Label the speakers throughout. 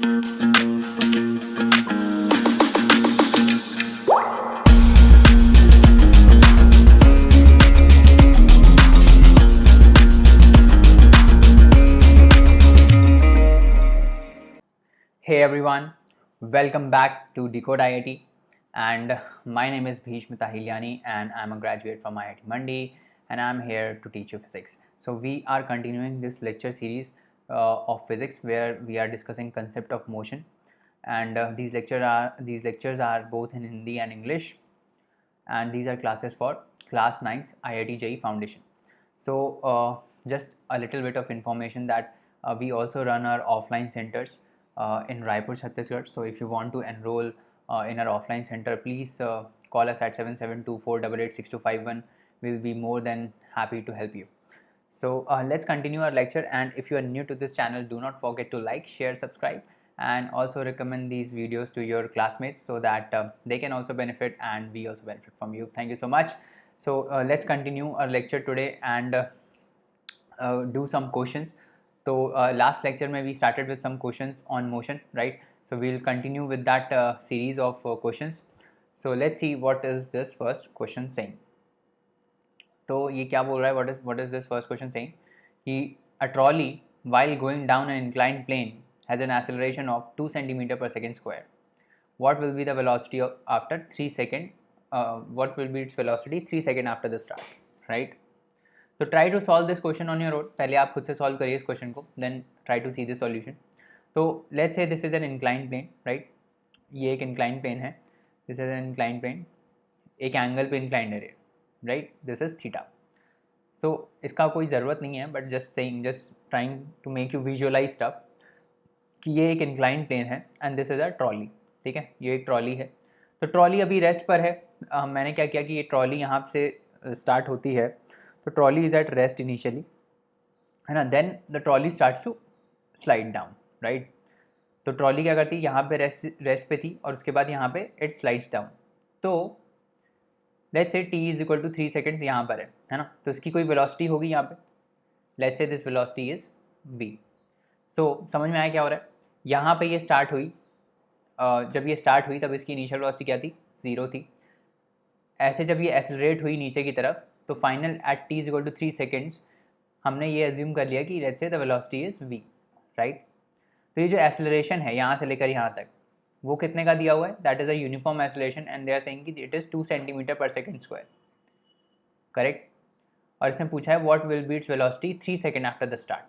Speaker 1: Hey everyone, welcome back to Decode IIT, and my name is Bhishma Tahilyani and I'm a graduate from IIT Mandi and I'm here to teach you physics. So we are continuing this lecture series of physics where we are discussing concept of motion, and these lectures are both in Hindi and English, and these are classes for class 9th IIT JEE Foundation. So just a little bit of information that we also run our offline centers in Raipur, Chhattisgarh. So if you want to enroll in our offline center, please call us at 7724886251. We'll be more than happy to help you. So let's continue our lecture, and if you are new to this channel, do not forget to like, share, subscribe, and also recommend these videos to your classmates so that they can also benefit and we also benefit from you. Thank you so much. So let's continue our lecture today and do some questions. So last lecture we started with some questions on motion, right? So we'll continue with that series of questions. So let's see what is this first question saying. तो ये क्या बोल रहा है, what is this first question saying? A trolley while going down an inclined plane has an acceleration of 2 centimeter per second square. What will be the velocity after 3 seconds? What will be its velocity 3 seconds after the start, right? So try to solve this question on your own. पहले आप खुद से solve करिए इस question को, then try to see the solution. तो let's say this is an inclined plane, right? ये एक inclined plane है, this is an inclined plane, एक angle पे inclined है, right? This is theta. So इसका कोई ज़रूरत नहीं है, but just trying to make you visualize stuff कि ये एक inclined plane है and this is a trolley. ठीक है, ये एक ट्रॉली है. तो ट्रॉली अभी रेस्ट पर है. मैंने क्या किया कि ये ट्रॉली यहाँ से स्टार्ट होती है, तो trolley is at rest initially, है ना. Then the trolley starts to slide down, right. तो ट्रॉली क्या करती है, यहाँ पे रेस्ट पे थी और उसके बाद यहाँ पे इट स्लाइड्स डाउन. तो let's say t is equal to 3 seconds यहाँ पर है ना. तो इसकी कोई वेलोसिटी होगी यहाँ पे. Let's say this velocity is v. सो समझ में आया क्या हो रहा है. यहाँ पे ये स्टार्ट हुई, जब ये स्टार्ट हुई तब इसकी इनिशियल वेलोसिटी क्या थी, 0 थी. ऐसे जब ये एक्सेलरेट हुई नीचे की तरफ, तो final at t is equal to 3 seconds हमने ये एज्यूम कर लिया कि let's say the velocity is v, right. तो ये जो एक्सेलरेशन है यहाँ से लेकर यहाँ तक, वो कितने का दिया हुआ है, that is a uniform acceleration and they are saying कि it is 2 centimetre per second square, correct. और इसने पूछा है what will be its velocity 3 second after the start.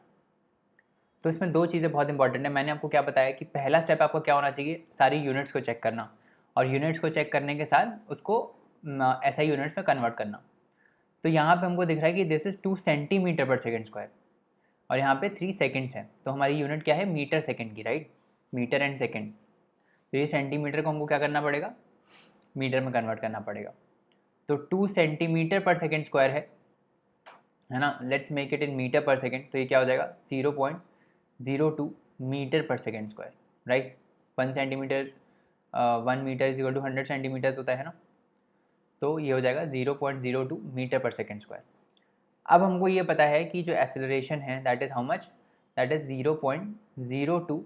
Speaker 1: तो इसमें दो चीज़ें बहुत इंपॉर्टेंट है. मैंने आपको क्या बताया कि पहला स्टेप आपको क्या होना चाहिए, सारी यूनिट्स को चेक करना, और यूनिट्स को चेक करने के साथ उसको SI यूनिट्स में कन्वर्ट करना. तो यहाँ पे हमको दिख रहा है कि this is 2 centimetre per second square और यहाँ पे 3 सेकेंड्स है. तो हमारी यूनिट क्या है, मीटर सेकेंड की, राइट. Metre and second. तो ये सेंटीमीटर को हमको क्या करना पड़ेगा, मीटर में कन्वर्ट करना पड़ेगा. तो 2 सेंटीमीटर पर सेकेंड स्क्वायर है ना. Let's make it in metre per second. तो ये क्या हो जाएगा, 0.02 metre per second square, right. 1 centimetre 1 metre is equal to 100 centimetres होता है ना. तो ये हो जाएगा 0.02 मीटर पर सेकेंड स्क्वायर. अब हमको ये पता है कि जो एक्सेलरेशन है that is how much, that is 0.02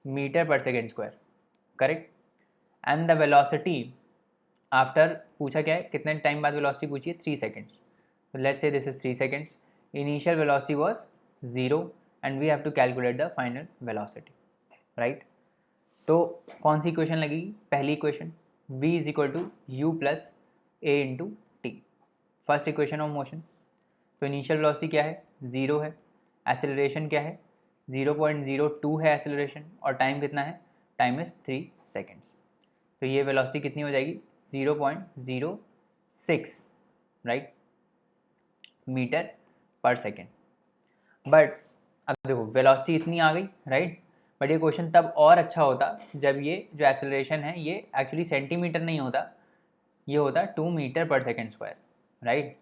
Speaker 1: metre per second square, correct. And the velocity after पूछा क्या है, कितने टाइम बाद वेलोसिटी पूछी है, 3 सेकेंड्स. तो let's say this is 3 seconds. Initial velocity was 0 and we have to calculate the final velocity, right. तो कौन सी इक्वेशन लगेगी, पहली equation v is equal to u plus a into t, first equation of motion. तो initial velocity क्या है, 0 है. Acceleration क्या है, 0.02 है एक्सेलरेशन, और टाइम कितना है, टाइम इज़ 3 सेकेंड्स. तो ये वेलोसिटी कितनी हो जाएगी, 0.06, right, metre per second. But अब देखो वेलोसिटी इतनी आ गई, राइट. बट ये क्वेश्चन तब और अच्छा होता जब ये जो एक्सेलरेशन है ये एक्चुअली सेंटीमीटर नहीं होता, ये होता 2 metre per second square, right.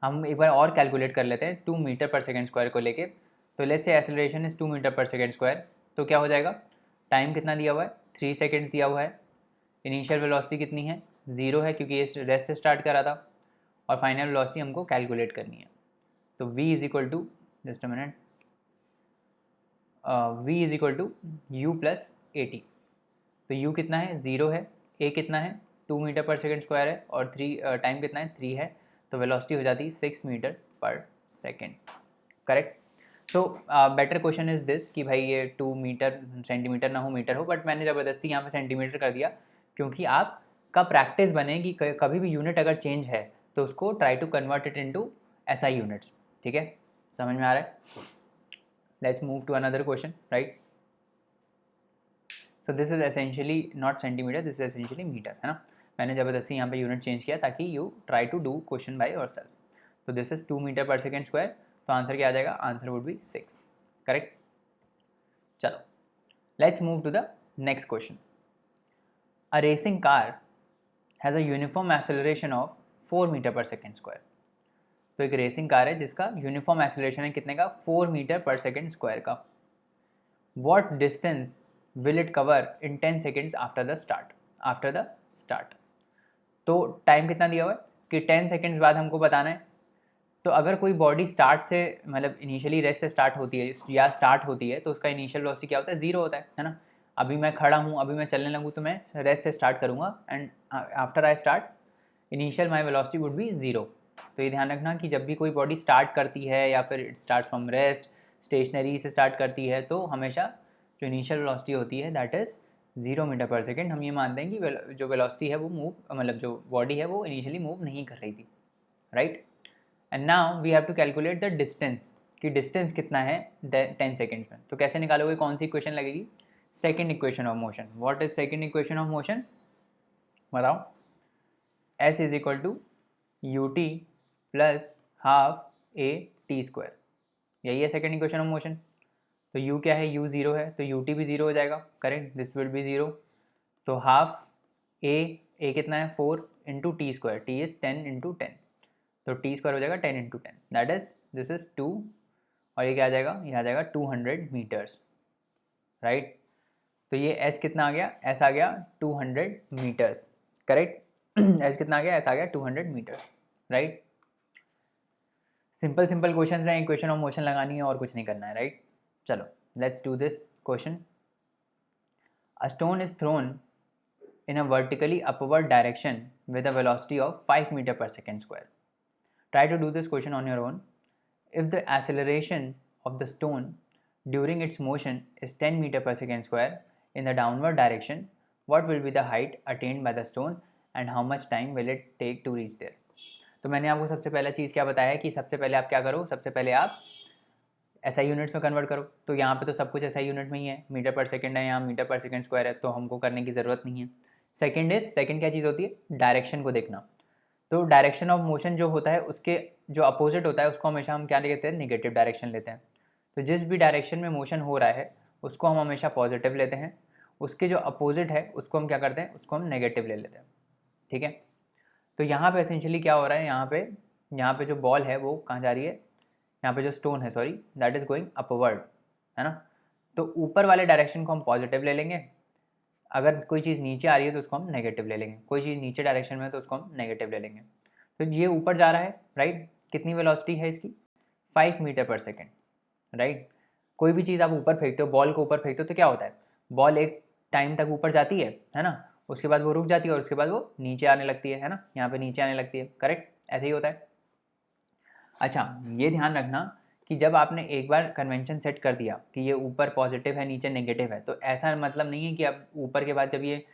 Speaker 1: हम एक बार और कैलकुलेट कर लेते हैं 2 मीटर पर सेकेंड स्क्वायर को लेके. तो let's say acceleration is 2 metre per second square. तो क्या हो जाएगा, टाइम कितना दिया हुआ है, 3 सेकेंड दिया हुआ है. इनिशियल वेलोसिटी कितनी है, 0 है क्योंकि ये रेस्ट से स्टार्ट करा था, और फाइनल वेलोसिटी हमको कैलकुलेट करनी है. तो v is equal to, just a minute, v is equal to u plus a t. तो u कितना है 0 है, a कितना है 2 मीटर पर सेकेंड स्क्वायर है और टाइम कितना है 3 है, तो वेलोसिटी हो जाती है 6 metre per second. Correct. So better question is this कि भाई ये 2 मीटर सेंटीमीटर ना हो मीटर हो, बट मैंने ज़बरदस्ती यहाँ पे सेंटीमीटर कर दिया क्योंकि आपका प्रैक्टिस बने कि कभी भी यूनिट अगर चेंज है तो उसको try to convert it into SI units. ठीक है, समझ में आ रहा है? Let's move to another question, right. So this is essentially not centimetre, this is essentially metre, है ना। मैंने ज़बरदस्ती यहाँ पे यूनिट चेंज किया ताकि you try to do question by yourself. तो this is 2 metre per second square, तो आंसर क्या आ जाएगा? Answer would be 6। करेक्ट। चलो let's move to the next question. A racing car has a uniform acceleration of 4 metre per second square. तो एक racing car है जिसका uniform acceleration है कितने का? 4 मीटर पर सेकेंड स्क्वायर का। What distance will it cover in 10 seconds after the start. तो time कितना दिया हुआ है कि 10 सेकेंड्स बाद हमको बताना है। तो अगर कोई बॉडी स्टार्ट से मतलब इनिशियली रेस्ट से स्टार्ट होती है या स्टार्ट होती है तो उसका इनिशियल वेलोसिटी क्या होता है? 0 होता है ना। अभी मैं खड़ा हूँ, अभी मैं चलने लगूँ तो मैं रेस्ट से स्टार्ट करूँगा and after I start initial my velocity would be 0। तो ये ध्यान रखना कि जब भी कोई बॉडी स्टार्ट करती है या फिर it start from rest, stationary से स्टार्ट करती है, तो हमेशा जो इनिशियल वेलोसिटी होती है that is 0 metre per second. हम ये मानते हैं कि जो वेलोसिटी है वो मूव मतलब जो बॉडी है वो इनिशियली मूव नहीं कर रही थी, right. And now we have to calculate the distance कि डिस्टेंस कितना है 10 सेकेंड्स में। तो कैसे निकालोगे? कौन सी इक्वेशन लगेगी? Second equation of motion. What is second equation of motion? बताओ। s is equal to u t plus half a t square, यही है सेकेंड इक्वेशन ऑफ मोशन। तो u क्या है? u 0 है तो ut भी 0 हो जाएगा। Correct, this will be 0। तो हाफ a कितना है? 4 into T square, T is 10 into 10, तो टी स्क्वायर हो जाएगा 10 into 10, that is this is 2। और ये क्या आ जाएगा? ये आ जाएगा 200 मीटर्स, राइट। तो ये s कितना आ गया? s आ गया 200 मीटर्स। करेक्ट। s कितना आ गया? s आ गया 200 metres, right. Simple simple question हैं, इक्वेशन ऑफ मोशन लगानी है और कुछ नहीं करना है, राइट। चलो let's do this question. A stone is thrown in a vertically upward direction with a velocity of 5 meter per second square. Try to do this question on your own. If the acceleration of the stone during its motion is 10 meter per second square in the downward direction, what will be the height attained by the stone and how much time will it take to reach there? तो मैंने आपको सबसे पहला चीज़ क्या बताया कि सबसे पहले आप क्या करो? सबसे पहले आप एसआई यूनिट्स में कन्वर्ट करो। तो यहाँ पे तो सब कुछ एसआई यूनिट में ही है, मीटर पर सेकंड है, यहाँ मीटर पर सेकंड स्क्वायर है, तो हमको करने की ज़रूरत नहीं है। सेकंड क्या चीज़ होती है? डायरेक्शन को देखना। तो डायरेक्शन ऑफ मोशन जो होता है उसके जो अपोजिट होता है उसको हमेशा हम क्या लेते हैं? नेगेटिव डायरेक्शन लेते हैं। तो जिस भी डायरेक्शन में मोशन हो रहा है उसको हम हमेशा पॉजिटिव लेते हैं, उसके जो अपोजिट है उसको हम क्या करते हैं? उसको हम नेगेटिव ले लेते हैं। ठीक है। तो यहाँ पे एसेंशियली क्या हो रहा है? यहाँ पे जो बॉल है वो कहाँ जा रही है? यहाँ पे जो स्टोन है, sorry, that is going upward, है ना। तो ऊपर वाले डायरेक्शन को हम पॉजिटिव ले लेंगे, अगर कोई चीज़ नीचे आ रही है तो उसको हम नेगेटिव ले लेंगे, कोई चीज़ नीचे डायरेक्शन में है तो उसको हम नेगेटिव ले लेंगे। तो ये ऊपर जा रहा है, राइट। कितनी वेलोसिटी है इसकी? 5 मीटर पर सेकेंड, राइट। कोई भी चीज़ आप ऊपर फेंकते हो, बॉल को ऊपर फेंकते हो तो क्या होता है? बॉल एक टाइम तक ऊपर जाती है ना, उसके बाद वो रुक जाती है और उसके बाद वो नीचे आने लगती है ना, यहाँ पे नीचे आने लगती है। करेक्ट, ऐसे ही होता है। अच्छा, ये ध्यान रखना कि जब आपने एक बार कन्वेंशन सेट कर दिया कि ये ऊपर पॉजिटिव है नीचे नेगेटिव है, तो ऐसा मतलब नहीं है कि अब ऊपर के बाद जब ये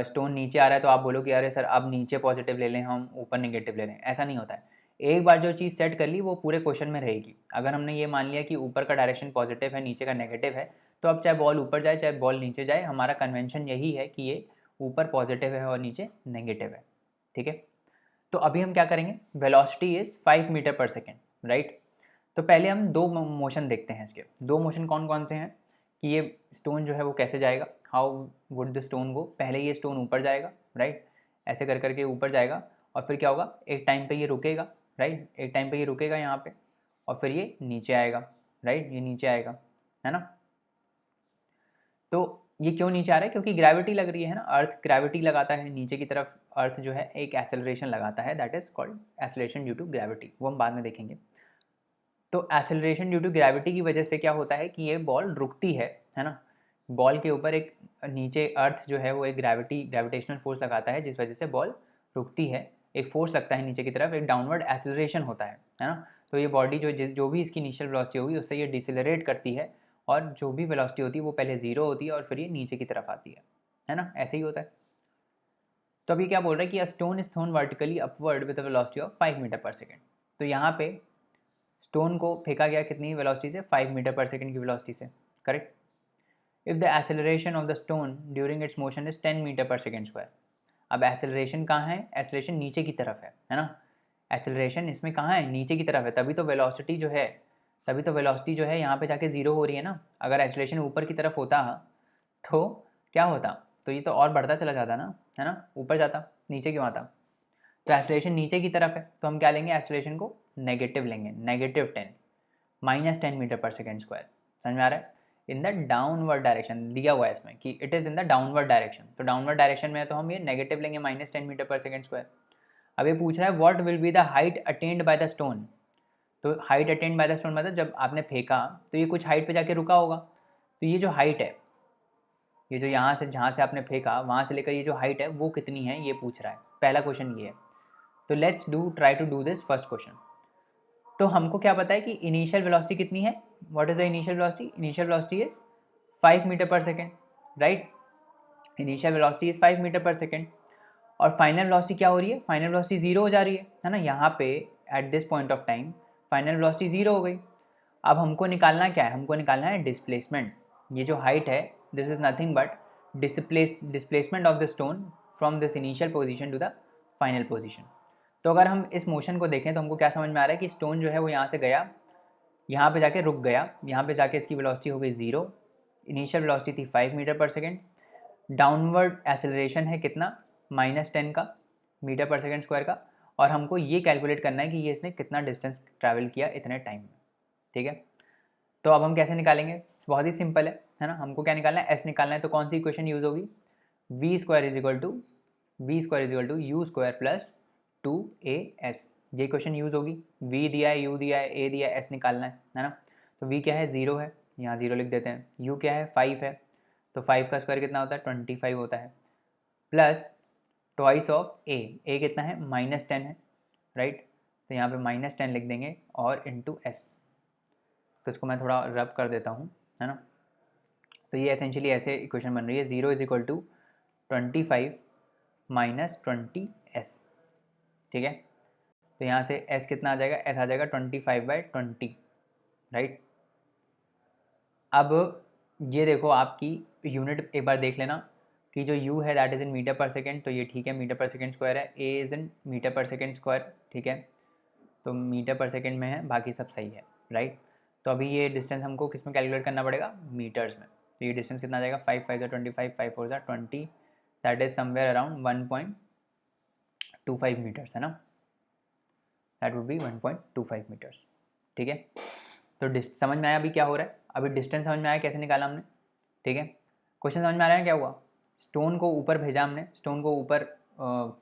Speaker 1: स्टोन नीचे आ रहा है तो आप बोलो कि अरे सर अब नीचे पॉजिटिव ले लें, हम ऊपर नेगेटिव ले लें। ऐसा नहीं होता है। एक बार जो चीज़ सेट कर ली वो पूरे क्वेश्चन में रहेगी। अगर हमने ये मान लिया कि ऊपर का डायरेक्शन पॉजिटिव है नीचे का नेगेटिव है, तो अब चाहे बॉल ऊपर जाए चाहे बॉल नीचे जाए, हमारा कन्वेंशन यही है कि ये ऊपर पॉजिटिव है और नीचे नेगेटिव है। ठीक है। तो अभी हम क्या करेंगे? Velocity is 5 metre per second, right. तो पहले हम दो मोशन देखते हैं। इसके दो मोशन कौन कौन से हैं कि ये स्टोन जो है वो कैसे जाएगा, हाउ वुड द स्टोन गो। पहले ये स्टोन ऊपर जाएगा, राइट, ऐसे कर करके ऊपर जाएगा और फिर क्या होगा? एक टाइम पे ये रुकेगा, राइट, एक टाइम पे ये रुकेगा यहाँ पे और फिर ये नीचे आएगा, राइट, ये नीचे आएगा, है ना। तो ये क्यों नीचे आ रहा है? क्योंकि ग्रेविटी लग रही है ना, अर्थ ग्रेविटी लगाता है नीचे की तरफ, अर्थ जो है एक एक्सेलरेशन लगाता है, that is called acceleration due to gravity. वो हम बाद में देखेंगे। तो एक्सेलरेशन ड्यू टू ग्रेविटी की वजह से क्या होता है कि ये बॉल रुकती है ना। बॉल के ऊपर एक नीचे अर्थ जो है वो एक ग्रेविटेशनल फोर्स लगाता है, जिस वजह से बॉल रुकती है। एक फोर्स लगता है नीचे की तरफ, एक डाउनवर्ड एक्सेलरेशन होता है ना। तो ये बॉडी जो भी इसकी इनिशियल वेलोसिटी होगी उससे ये डिसेलरेट करती है, और जो भी वेलोसिटी होती है वो पहले ज़ीरो होती है और फिर ये नीचे की तरफ आती है ना। ऐसे ही होता है। तो अभी क्या बोल रहा है कि a stone is thrown vertically upward with a velocity of 5 metre per second. तो यहाँ पे स्टोन को फेंका गया कितनी वेलोसिटी से, 5 मीटर पर सेकेंड की वेलोसिटी से, correct. If the acceleration of the stone during its motion is 10 metre per second square. अब एक्सेलरेशन कहाँ है, एक्सेलरेशन नीचे की तरफ है ना। एक्सेलरेशन इसमें कहाँ है, नीचे की तरफ है, तभी तो वेलोसिटी जो है यहाँ पे जाके ज़ीरो हो रही है ना। अगर एक्सेलरेशन ऊपर की तरफ होता तो क्या होता, तो ये तो और बढ़ता चला जाता ना, है ना, ऊपर जाता, नीचे क्यों आता। तो एक्सेलरेशन नीचे की तरफ है, तो हम क्या लेंगे, एक्सेलरेशन को नेगेटिव लेंगे, -10 -10 मीटर पर सेकेंड स्क्वायर। समझ में आ रहा है। इन द डाउनवर्ड डायरेक्शन दिया हुआ है इसमें कि it is in the downward direction, तो डाउनवर्ड डायरेक्शन में तो हम ये नेगेटिव लेंगे, -10 मीटर पर सेकेंड स्क्वायर। अब ये पूछ रहा है what will be the height attained by the stone. तो height attained by the stone मतलब जब आपने फेंका तो ये कुछ हाइट पे जाके रुका होगा, तो ये जो हाइट है, ये जो यहाँ से जहाँ से आपने फेंका वहाँ से लेकर ये जो हाइट है वो कितनी है, ये पूछ रहा है। पहला क्वेश्चन ये है। तो let's try to do this first question. तो हमको क्या पता है कि इनिशियल वेलोसिटी कितनी है, what is the initial velocity, initial velocity is 5 metre per second, right. Initial velocity is 5 metre per second. और फाइनल वेलोसिटी क्या हो रही है, फाइनल वेलोसिटी जीरो हो जा रही है ना। यहाँ पे at this point of time final velocity zero हो गई। अब हमको निकालना क्या है, हमको निकालना है डिस्प्लेसमेंट। ये जो हाइट है this is nothing but displacement of the stone from this initial position to the final position. तो अगर हम इस मोशन को देखें तो हमको क्या समझ में आ रहा है कि स्टोन जो है वो यहाँ से गया, यहाँ पे जाके रुक गया, यहाँ पे जाके इसकी वेलोसिटी हो गई ज़ीरो। इनिशियल वेलोसिटी थी 5 metre per second. Downward acceleration है कितना, -10 का मीटर पर सेकेंड स्क्वायर का। और हमको ये कैलकुलेट करना है कि ये इसने कितना डिस्टेंस ट्रैवल किया इतने टाइम में, ठीक है। तो अब हम कैसे निकालेंगे, बहुत ही सिंपल है ना। हमको क्या निकालना है, एस निकालना है। तो कौन सी इक्वेशन यूज़ होगी, v square is equal to u square plus 2as। ये क्वेश्चन यूज़ होगी। v दिया है, u दिया है, a दिया है, s निकालना है ना। तो v क्या है, 0 है, यहाँ 0 लिख देते हैं। u क्या है, 5 है, तो 5 का स्क्वायर कितना होता है, 25 होता है, प्लस ट्वाइस ऑफ a कितना है, -10 है, राइट। तो यहाँ पे -10 लिख देंगे और इंटू s। तो इसको मैं थोड़ा रब कर देता हूँ, है ना। तो ये एसेंशियली ऐसे इक्वेशन बन रही है, 0 इज इक्वल टू 25 -20s, ठीक है। तो यहाँ से s कितना आ जाएगा, s आ जाएगा 25/20, राइट। अब ये देखो आपकी यूनिट एक बार देख लेना कि जो u है that is in metre per second, तो ये ठीक है, मीटर पर सेकेंड स्क्वायर है। a is in metre per second square, ठीक है, तो मीटर पर सेकेंड में है, बाकी सब सही है, राइट। तो अभी ये डिस्टेंस हमको किस में कैलकुलेट करना पड़ेगा, मीटर्स में। तो ये डिस्टेंस कितना आ जाएगा, 5 5 25, 5 4 20, that is somewhere around 1.25 metres, है ना। दैट वुड बी 1.25 मीटर्स, ठीक है। तो समझ में आया अभी क्या हो रहा है, अभी डिस्टेंस समझ में आया कैसे निकाला हमने, ठीक है। क्वेश्चन समझ में आ रहा है क्या हुआ, स्टोन को ऊपर भेजा हमने, स्टोन को ऊपर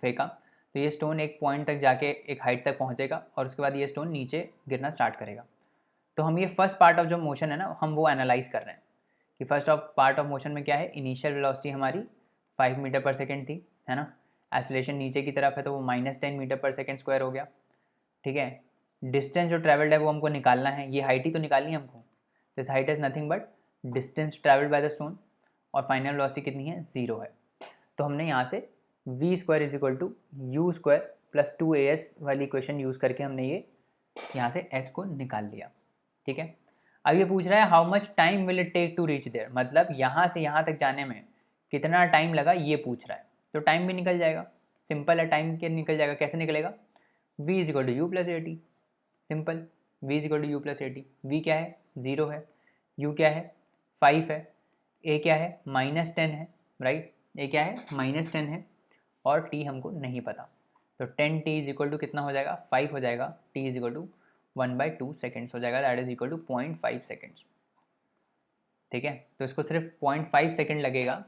Speaker 1: फेंका, तो ये स्टोन एक पॉइंट तक जाके एक हाइट तक पहुंचेगा और उसके बाद ये स्टोन नीचे गिरना स्टार्ट करेगा। तो हम ये फर्स्ट पार्ट ऑफ जो मोशन है ना हम वो एनालाइज कर रहे हैं कि फर्स्ट पार्ट ऑफ मोशन में क्या है, इनिशियल वेलोसिटी हमारी 5 मीटर पर सेकेंड थी, है ना। एक्सेलरेशन नीचे की तरफ है तो वो -10 मीटर पर सेकेंड स्क्वायर हो गया, ठीक है। डिस्टेंस जो ट्रैवल्ड है वो हमको निकालना है, ये हाइट ही तो निकालनी है हमको। This height is nothing but distance travelled by the stone, और फाइनल वेलोसिटी कितनी है, 0 है। तो हमने यहाँ से v square is equal to u square plus 2as वाली इक्वेशन यूज़ करके हमने ये यहाँ से s को निकाल लिया, ठीक है। अब ये पूछ रहा है how much time will it take to reach there, मतलब यहाँ से यहाँ तक जाने में कितना टाइम लगा ये पूछ रहा है। तो टाइम भी निकल जाएगा, सिंपल है, टाइम के निकल जाएगा। कैसे निकलेगा, v is equal to u plus 80, simple, v is equal to u plus 80। v क्या है, 0 है, u क्या है, 5 है, a क्या है, -10 है, राइट। a क्या है, -10 है, और t हमको नहीं पता। तो 10t इज इक्वल टू कितना हो जाएगा, 5 हो जाएगा। t is equal to 1/2 seconds हो जाएगा, that is equal to 0.5 seconds, ठीक है। तो इसको सिर्फ 0.5 सेकेंड लगेगा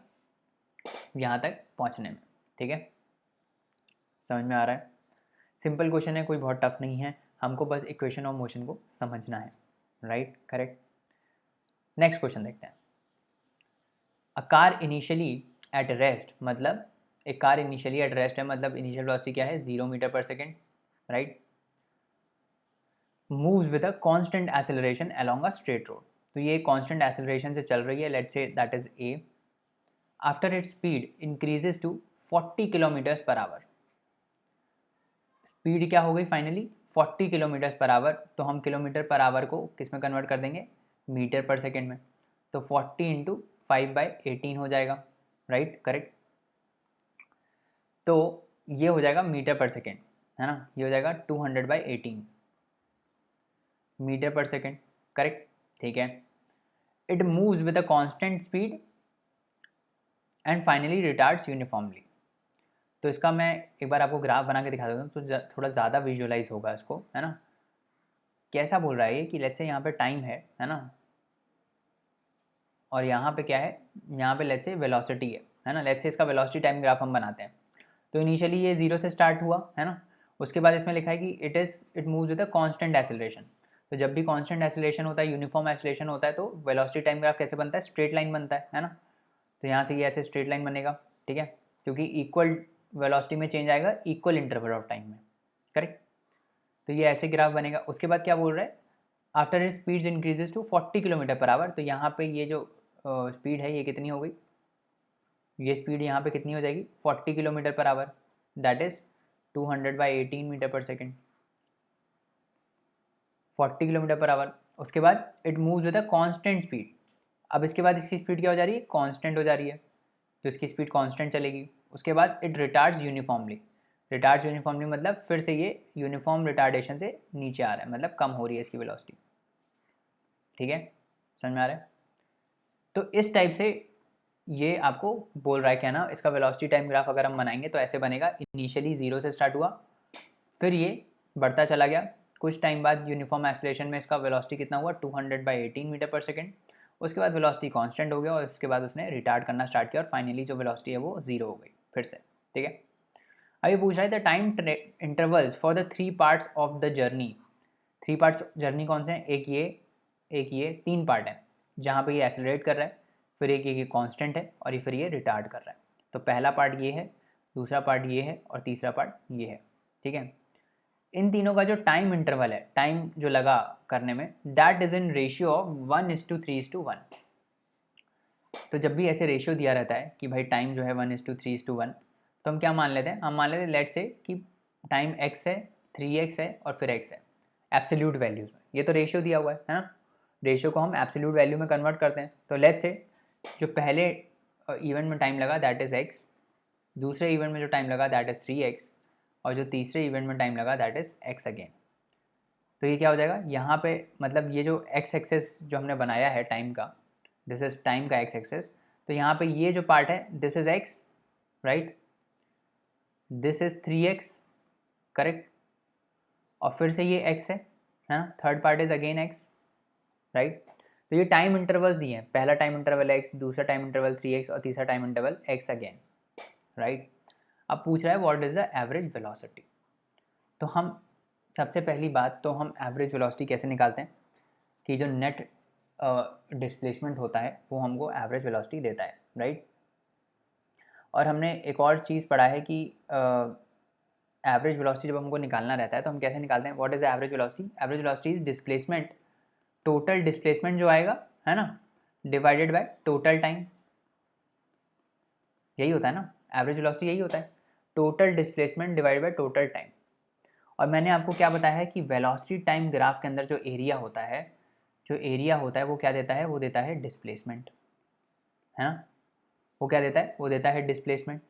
Speaker 1: यहाँ तक पहुँचने में, ठीक है। समझ में आ रहा है, सिंपल क्वेश्चन है, कोई बहुत टफ नहीं है। हमको बस इक्वेशन ऑफ मोशन को समझना है, राइट, करेक्ट। नेक्स्ट क्वेश्चन देखते हैं। A car initially at rest, मतलब एक कार इनिशियली एट रेस्ट है, मतलब इनिशियल वेलोसिटी क्या है, 0 metre per second, right. Moves with a constant acceleration along a straight road, तो ये कांस्टेंट एक्सेलरेशन से चल रही है, let's say that is a. After it speed increases to 40 kilometres per hour, speed क्या हो गई फाइनली 40 किलोमीटर्स पर आवर, तो हम किलोमीटर पर आवर को किस में कन्वर्ट कर देंगे, मीटर पर सेकेंड में, तो 40 इंटू 5/18 हो जाएगा, राइट, करेक्ट। तो ये हो जाएगा मीटर पर सेकेंड, है ना, ये हो जाएगा 200/18 मीटर पर सेकेंड, करेक्ट, ठीक है। It moves with a constant speed and finally retards uniformly, तो इसका मैं एक बार आपको ग्राफ बना के दिखा देता हूँ तो थोड़ा ज़्यादा विजुअलाइज होगा इसको, है ना। कैसा बोल रहा है ये कि लेट्स से यहाँ पे टाइम है ना, और यहाँ पे क्या है, यहाँ पे लेट्स से वेलोसिटी है ना, लेट्स से इसका वेलोसिटी टाइम ग्राफ हम बनाते हैं। तो इनिशियली ये 0 से स्टार्ट हुआ, है ना, उसके बाद इसमें लिखा है कि it moves with a constant acceleration, तो जब भी कांस्टेंट एक्सेलरेशन होता है, यूनिफॉर्म एक्सेलरेशन होता है, तो वेलोसिटी टाइम ग्राफ कैसे बनता है, स्ट्रेट लाइन बनता है ना। तो यहाँ से ये ऐसे स्ट्रेट लाइन बनेगा, ठीक है, क्योंकि इक्वल वेलोसिटी में चेंज आएगा इक्वल इंटरवल ऑफ टाइम में, करेक्ट। तो ये ऐसे ग्राफ बनेगा। उसके बाद क्या बोल रहा है, after it speed increases to 40 kilometre per hour, तो यहाँ पे ये जो स्पीड है ये कितनी हो गई, ये स्पीड यहाँ पे कितनी हो जाएगी 40 kilometre per hour, that is 200/18 metre per second, 40 kilometre per hour. उसके बाद it moves with a constant speed, अब इसके बाद इसकी स्पीड क्या हो जा रही है, कांस्टेंट हो जा रही है, तो इसकी स्पीड कांस्टेंट चलेगी। उसके बाद it retards uniformly, retards uniformly मतलब फिर से ये यूनिफॉर्म रिटार्डेशन से नीचे आ रहा है, मतलब कम हो रही है इसकी वेलोसिटी, ठीक है, समझ में आ रहा है। तो इस टाइप से ये आपको बोल रहा है क्या ना, इसका वेलोसिटी टाइम ग्राफ अगर हम बनाएंगे तो ऐसे बनेगा, इनिशियली 0 से स्टार्ट हुआ, फिर ये बढ़ता चला गया, कुछ टाइम बाद यूनिफॉर्म एक्सेलरेशन में इसका वेलोसिटी कितना हुआ 200/18 मीटर पर सेकेंड, उसके बाद वेलोसिटी कांस्टेंट हो गया और उसके बाद उसने रिटार्ड करना स्टार्ट किया और फाइनली जो वेलोसिटी है वो 0 हो गई फिर से, ठीक है। अभी पूछ रहा है the time intervals for the 3 parts of the journey, 3 parts journey कौन से हैं, एक ये 3 पार्ट है जहाँ पे ये एक्सेलरेट कर रहा है, फिर एक ये कांस्टेंट है और ये फिर ये रिटार्ड कर रहा है। तो पहला पार्ट ये है, दूसरा पार्ट ये है और तीसरा पार्ट ये है, ठीक है। इन तीनों का जो टाइम इंटरवल है, टाइम जो लगा करने में, that is in ratio of 1:3:1। तो जब भी ऐसे रेशियो दिया रहता है कि भाई टाइम जो है 1:3:1, तो हम क्या मान लेते हैं, हम मान लेते हैं लेट से कि टाइम x है, 3x है और फिर x है एब्सोल्यूट वैल्यूज़ में, ये तो रेशियो दिया हुआ है ना, रेशियो को हम एब्सोल्यूट वैल्यू में कन्वर्ट करते हैं। तो लेट से जो पहले इवेंट में टाइम लगा दैट इज़ x, दूसरे इवेंट में जो टाइम लगा दैट इज़ 3x, और जो तीसरे इवेंट में टाइम लगा दैट इज़ x अगेन। तो ये क्या हो जाएगा यहाँ पे, मतलब ये जो x एक्सेस जो हमने बनाया है टाइम का, दिस इज टाइम का x एक्सेस, तो यहाँ पे ये जो पार्ट है this is x, right, this is 3x, correct, और फिर से ये x है ना, third part is again x, right. तो ये टाइम इंटरवल्स दिए हैं, पहला टाइम इंटरवल x, दूसरा टाइम इंटरवल 3x और तीसरा time interval x again, right. अब पूछ रहा है what is the average velocity, तो हम सबसे पहली बात तो हम एवरेज वेलोसिटी कैसे निकालते हैं कि जो नेट डिस्प्लेसमेंट होता है वो हमको एवरेज वेलोसिटी देता है, राइट। और हमने एक और चीज़ पढ़ा है कि एवरेज वेलोसिटी जब हमको निकालना रहता है तो हम कैसे निकालते हैं, what is average velocity, average velocity is displacement, total displacement जो आएगा, है ना, डिवाइडेड बाय टोटल टाइम, यही होता है ना, एवरेज वेलोसिटी यही होता है, total displacement divided by total time. और मैंने आपको क्या बताया है कि वेलोसिटी टाइम ग्राफ के अंदर जो एरिया होता है, जो एरिया होता है वो क्या देता है, वो देता है डिस्प्लेसमेंट, है ना, वो क्या देता है, वो देता है डिस्प्लेसमेंट।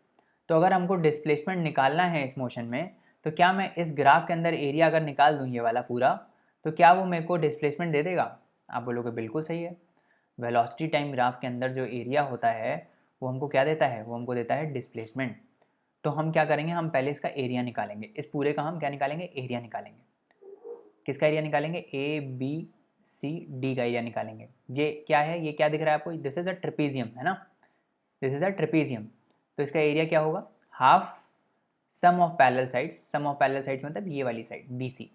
Speaker 1: तो अगर हमको डिस्प्लेसमेंट निकालना है इस मोशन में, तो क्या मैं इस ग्राफ के अंदर एरिया अगर निकाल दूँ ये वाला पूरा, तो क्या वो मेरे को डिस्प्लेसमेंट दे देगा, आप बोलोगे बिल्कुल सही है। वेलोसिटी टाइम ग्राफ के अंदर जो एरिया होता है वो हमको क्या देता है, वो हमको देता है डिस्प्लेसमेंट। तो हम क्या करेंगे, हम पहले इसका एरिया निकालेंगे, इस पूरे का हम क्या निकालेंगे, एरिया निकालेंगे। किसका एरिया निकालेंगे, ए बी सी डी का एरिया निकालेंगे। ये क्या है, ये क्या दिख रहा है आपको, दिस इज अ ट्रेपेजियम, है ना, दिस इज अ ट्रेपेजियम। तो इसका एरिया क्या होगा, half sum of parallel sides, sum of parallel sides मतलब ये वाली साइड बी सी,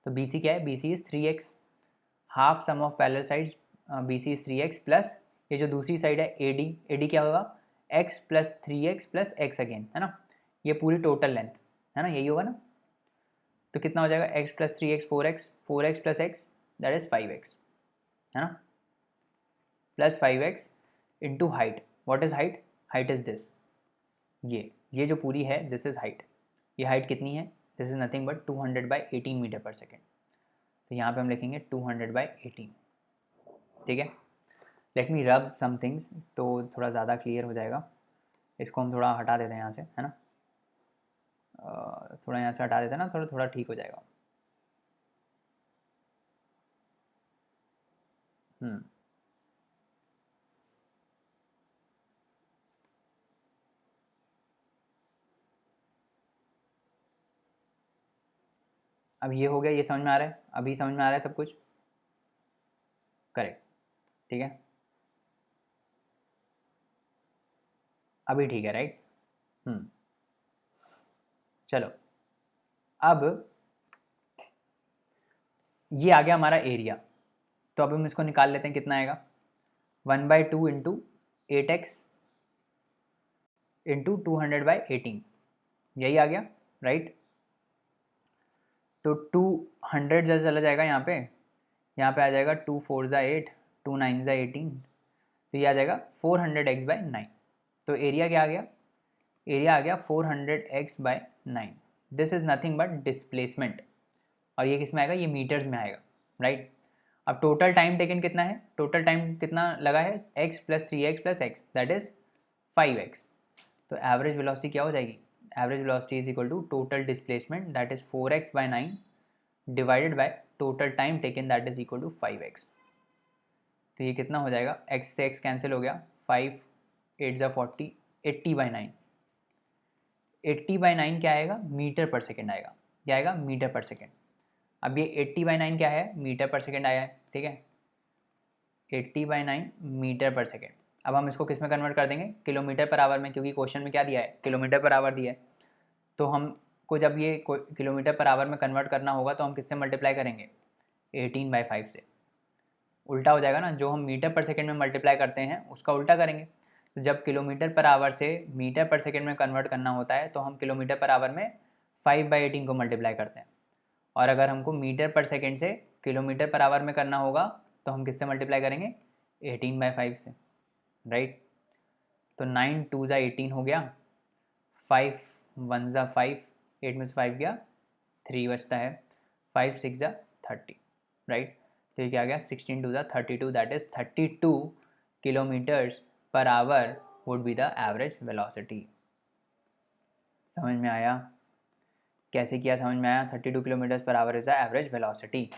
Speaker 1: तो बी सी क्या है, B C is 3x, half sum of parallel sides B C is 3x plus ये जो दूसरी साइड है ए डी, ए डी क्या होगा x plus 3x plus x again, है ना, ये पूरी टोटल लेंथ है ना, यही होगा ना। तो कितना हो जाएगा x plus 3x 4x, 4x plus x that is 5x, है ना, plus 5x into height, what is height, height is this, ये जो पूरी है दिस इज़ हाइट, ये हाइट कितनी है, this is nothing but 200/18 metre per second. तो यहाँ पे हम लिखेंगे 200/18, ठीक है। लेट मी रब सम थिंग्स, तो थोड़ा ज़्यादा क्लियर हो जाएगा। इसको हम थोड़ा हटा देते हैं यहाँ से, है ना, थोड़ा यहाँ से हटा देते हैं ना, थोड़ा थोड़ा ठीक हो जाएगा। अब ये हो गया, ये समझ में आ रहा है, अभी समझ में आ रहा है सब कुछ, करेक्ट, ठीक है, अभी ठीक है, राइट। चलो अब ये आ गया हमारा एरिया, तो अब हम इसको निकाल लेते हैं, कितना आएगा 1/2 इंटू 8x इंटू 200/18, यही आ गया, राइट। तो 200 जैसे चला जाएगा यहाँ पे आ जाएगा 2 4 ज़ा 8, 2 9 ज़ा 18, तो ये आ जाएगा 400x/9। तो एरिया क्या आ गया, एरिया आ गया 400x/9। This is nothing but displacement, और ये किस में आएगा, ये मीटर्स में आएगा, राइट। अब टोटल टाइम टेकन कितना है, टोटल टाइम कितना लगा है, x plus 3x plus x that is 5x। तो एवरेज वेलोसिटी क्या हो जाएगी, average velocity is equal to total displacement that is 4x/9 divided by total time taken that is equal to 5x। तो ये कितना हो जाएगा, x से x कैंसिल हो गया, 5 8 ज़ा 40, 80/9, 80/9 क्या आएगा, मीटर पर सेकेंड आएगा, क्या आएगा, मीटर पर सेकेंड। अब ये 80/9 क्या है, मीटर पर सेकेंड आया है, ठीक है, 80/9 मीटर पर सेकेंड। अब हम इसको किस में कन्वर्ट कर देंगे, किलोमीटर पर आवर में, क्योंकि क्वेश्चन में क्या दिया है, किलोमीटर पर आवर दिया है। तो हमको जब ये किलोमीटर पर आवर में कन्वर्ट करना होगा तो हम किससे मल्टीप्लाई करेंगे, 18/5 से। उल्टा हो जाएगा ना, जो हम मीटर पर सेकेंड में मल्टीप्लाई करते हैं उसका उल्टा करेंगे। तो जब किलोमीटर पर आवर से मीटर पर सेकेंड में कन्वर्ट करना होता है तो हम किलोमीटर पर आवर में 5/18 को मल्टीप्लाई करते हैं, और अगर हमको मीटर पर सेकेंड से किलोमीटर पर आवर में करना होगा तो हम किससे मल्टीप्लाई करेंगे, 18/5 से, राइट। तो 9 2 ज़ा 18 हो गया, 5 1 ज़ा 5, 8 में से 5 गया 3 बचता है, 5 6 ज़ा 30, राइट। तो ये क्या आ गया, 16 2 ज़ा 32 that is 32 kilometres per our would be the average velocity. समझ में आया, कैसे किया, समझ में आया, 32 kilometres per our is the average velocity.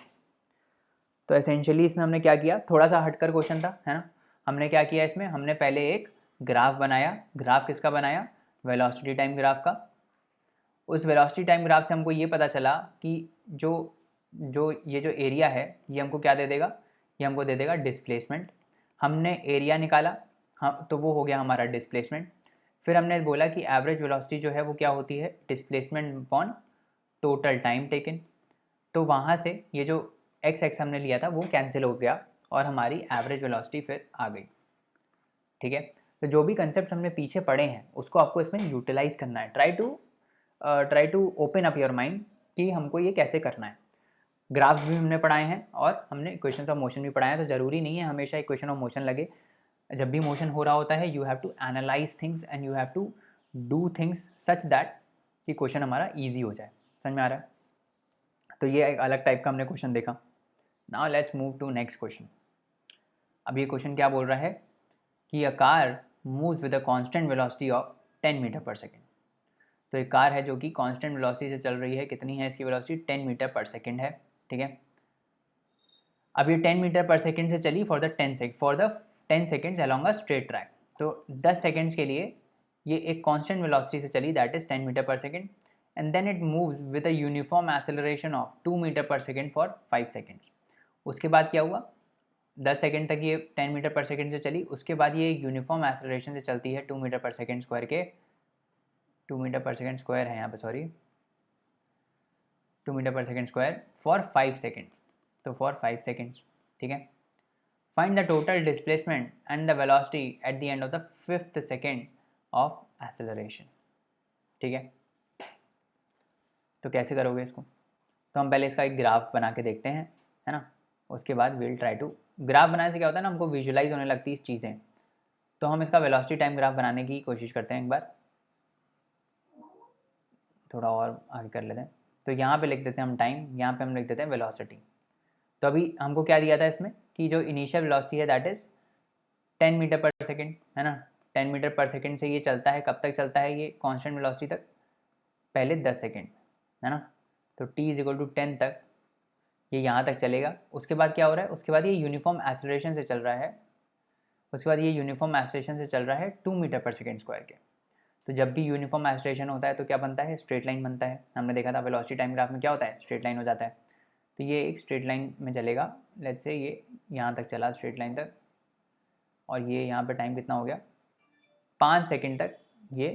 Speaker 1: तो एसेंशियली इसमें हमने क्या किया, थोड़ा सा हटकर क्वेश्चन था, है ना। हमने क्या किया इसमें, हमने पहले एक ग्राफ बनाया, ग्राफ किसका बनाया, वेलोसिटी टाइम ग्राफ का। उस वेलोसिटी टाइम ग्राफ से हमको ये पता चला कि जो जो ये जो एरिया है ये हमको क्या दे देगा, ये हमको दे देगा डिस्प्लेसमेंट। हमने एरिया निकाला, हाँ, तो वो हो गया हमारा डिस्प्लेसमेंट। फिर हमने बोला कि एवरेज वेलोसिटी जो है वो क्या होती है, displacement upon total time taken. तो वहाँ से ये जो एक्स एक्स हमने लिया था वो कैंसिल हो गया और हमारी एवरेज वेलोसिटी फिर आ गई, ठीक है। तो जो भी कंसेप्ट हमने पीछे पढ़े हैं उसको आपको इसमें यूटिलाइज करना है, try to open up your mind कि हमको ये कैसे करना है। ग्राफ्स भी हमने पढ़ाए हैं और हमने इक्वेशंस ऑफ मोशन भी पढ़ाए हैं, तो ज़रूरी नहीं है हमेशा इक्वेशन ऑफ मोशन लगे। जब भी मोशन हो रहा होता है you have to analyse things and you have to do things such that कि क्वेश्चन हमारा ईजी हो जाए। समझ में आ रहा है, तो ये एक अलग टाइप का हमने क्वेश्चन देखा। Now let's move to next question. अब ये क्वेश्चन क्या बोल रहा है कि a car moves with a constant velocity of 10 metre per second. तो एक कार है जो कि कांस्टेंट वेलोसिटी से चल रही है, कितनी है इसकी वेलोसिटी, 10 मीटर पर सेकेंड है, ठीक है। अब ये 10 मीटर पर सेकेंड से चली for the 10 seconds along a straight track. तो 10 सेकेंड्स के लिए ये एक कांस्टेंट वेलोसिटी से चली that is 10 metre per second, and then it moves with a uniform acceleration of 2 metre per second for 5 seconds. उसके बाद क्या हुआ, 10 सेकेंड तक ये 10 मीटर पर सेकेंड से चली, उसके बाद ये यूनिफॉर्म एक्सेलरेशन से चलती है 2 मीटर पर सेकेंड स्क्वायर के, 2 मीटर पर सेकेंड स्क्वायर है यहाँ पे, सॉरी, 2 मीटर/सेकेंड² फॉर 5 सेकेंड, तो फॉर 5 सेकेंड्स, ठीक है। Find the total displacement and the velocity at the end of the 5th second of acceleration, ठीक है। तो कैसे करोगे इसको? तो हम पहले इसका एक ग्राफ बना के देखते हैं, है ना। उसके बाद विल ट्राई टू, ग्राफ बनाने से क्या होता है ना, हमको विजुलाइज होने लगती है इस चीज़ें। तो हम इसका वेलोसिटी टाइम ग्राफ बनाने की कोशिश करते हैं एक बार, थोड़ा और आगे कर लेते हैं। तो यहाँ पे लिख देते हैं हम टाइम, यहाँ पे हम लिख देते हैं वेलोसिटी। तो अभी हमको क्या दिया था इसमें कि जो इनिशियल वेलोसिटी है दैट इज़ 10 मीटर/सेकेंड, है ना। 10 मीटर/सेकेंड से ये चलता है, कब तक चलता है ये कांस्टेंट वेलोसिटी तक? पहले 10 सेकेंड, है ना। तो t=10 तक ये यहाँ तक चलेगा। उसके बाद क्या हो रहा है? उसके बाद ये यूनिफॉर्म एक्सेलरेशन से चल रहा है, उसके बाद ये यूनिफॉर्म एक्सेलरेशन से चल रहा है 2 मीटर/सेकेंड² के। तो जब भी यूनिफॉर्म एक्सेलरेशन होता है तो क्या बनता है? स्ट्रेट लाइन बनता है। हमने देखा था वेलोसिटी टाइम ग्राफ में क्या होता है, स्ट्रेट लाइन हो जाता है। तो ये एक स्ट्रेट लाइन में चलेगा, लेट्स से ये यहाँ तक चला स्ट्रेट लाइन तक, और ये यहाँ पे टाइम कितना हो गया? 5 सेकेंड तक, ये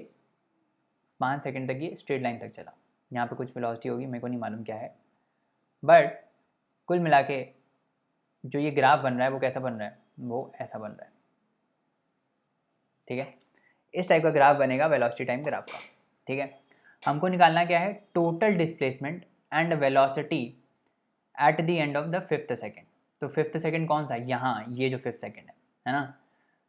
Speaker 1: 5 सेकेंड तक ये स्ट्रेट लाइन तक चला। यहाँ पे कुछ वेलोसिटी होगी, मेरे को नहीं मालूम क्या है, बट कुल मिला के जो ये ग्राफ बन रहा है वो कैसा बन रहा है? वो ऐसा बन रहा है, ठीक है। इस टाइप का ग्राफ बनेगा वेलोसिटी टाइम ग्राफ का, ठीक है। हमको निकालना क्या है? Total displacement and velocity at the end of the 5th second. तो 5th सेकेंड कौन सा? यहाँ ये जो 5th सेकेंड है ना।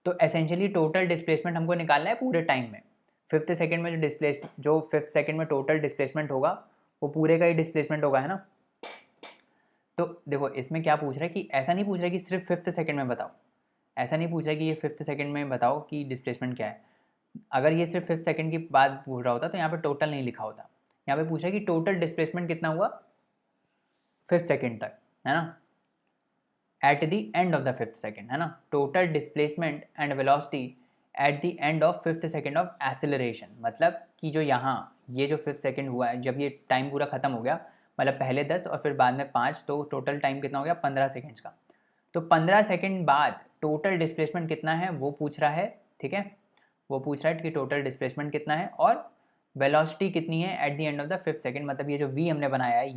Speaker 1: तो एसेंशियली टोटल डिस्प्लेसमेंट हमको निकालना है पूरे टाइम में। 5th सेकेंड में जो 5th सेकेंड में टोटल डिस्प्लेसमेंट होगा वो पूरे का ही डिस्प्लेसमेंट होगा, है ना। तो देखो इसमें क्या पूछ रहा है कि ऐसा नहीं पूछ रहा है कि सिर्फ 5th सेकेंड में बताओ, ऐसा नहीं पूछ रहा है कि ये 5th सेकेंड में बताओ कि डिस्प्लेसमेंट क्या है। अगर ये सिर्फ 5th सेकेंड की बात पूछ रहा होता तो यहाँ पे टोटल नहीं लिखा होता। यहाँ पे पूछा कि टोटल डिस्प्लेसमेंट कितना हुआ 5th सेकेंड तक, है ना, at the end of the 5th second, है ना। Total displacement and velocity at the end of 5th second of acceleration, मतलब कि जो यहाँ ये जो 5th सेकेंड हुआ है, जब ये टाइम पूरा खत्म हो गया, मतलब पहले 10 और फिर बाद में 5, तो टोटल टाइम कितना हो गया? 15 सेकेंड्स का। तो 15 सेकेंड बाद टोटल डिस्प्लेसमेंट कितना है वो पूछ रहा है, ठीक है। वो पूछ रहा है कि टोटल डिस्प्लेसमेंट कितना है और वेलोसिटी कितनी है at the end of the 5th second, मतलब ये जो v हमने बनाया है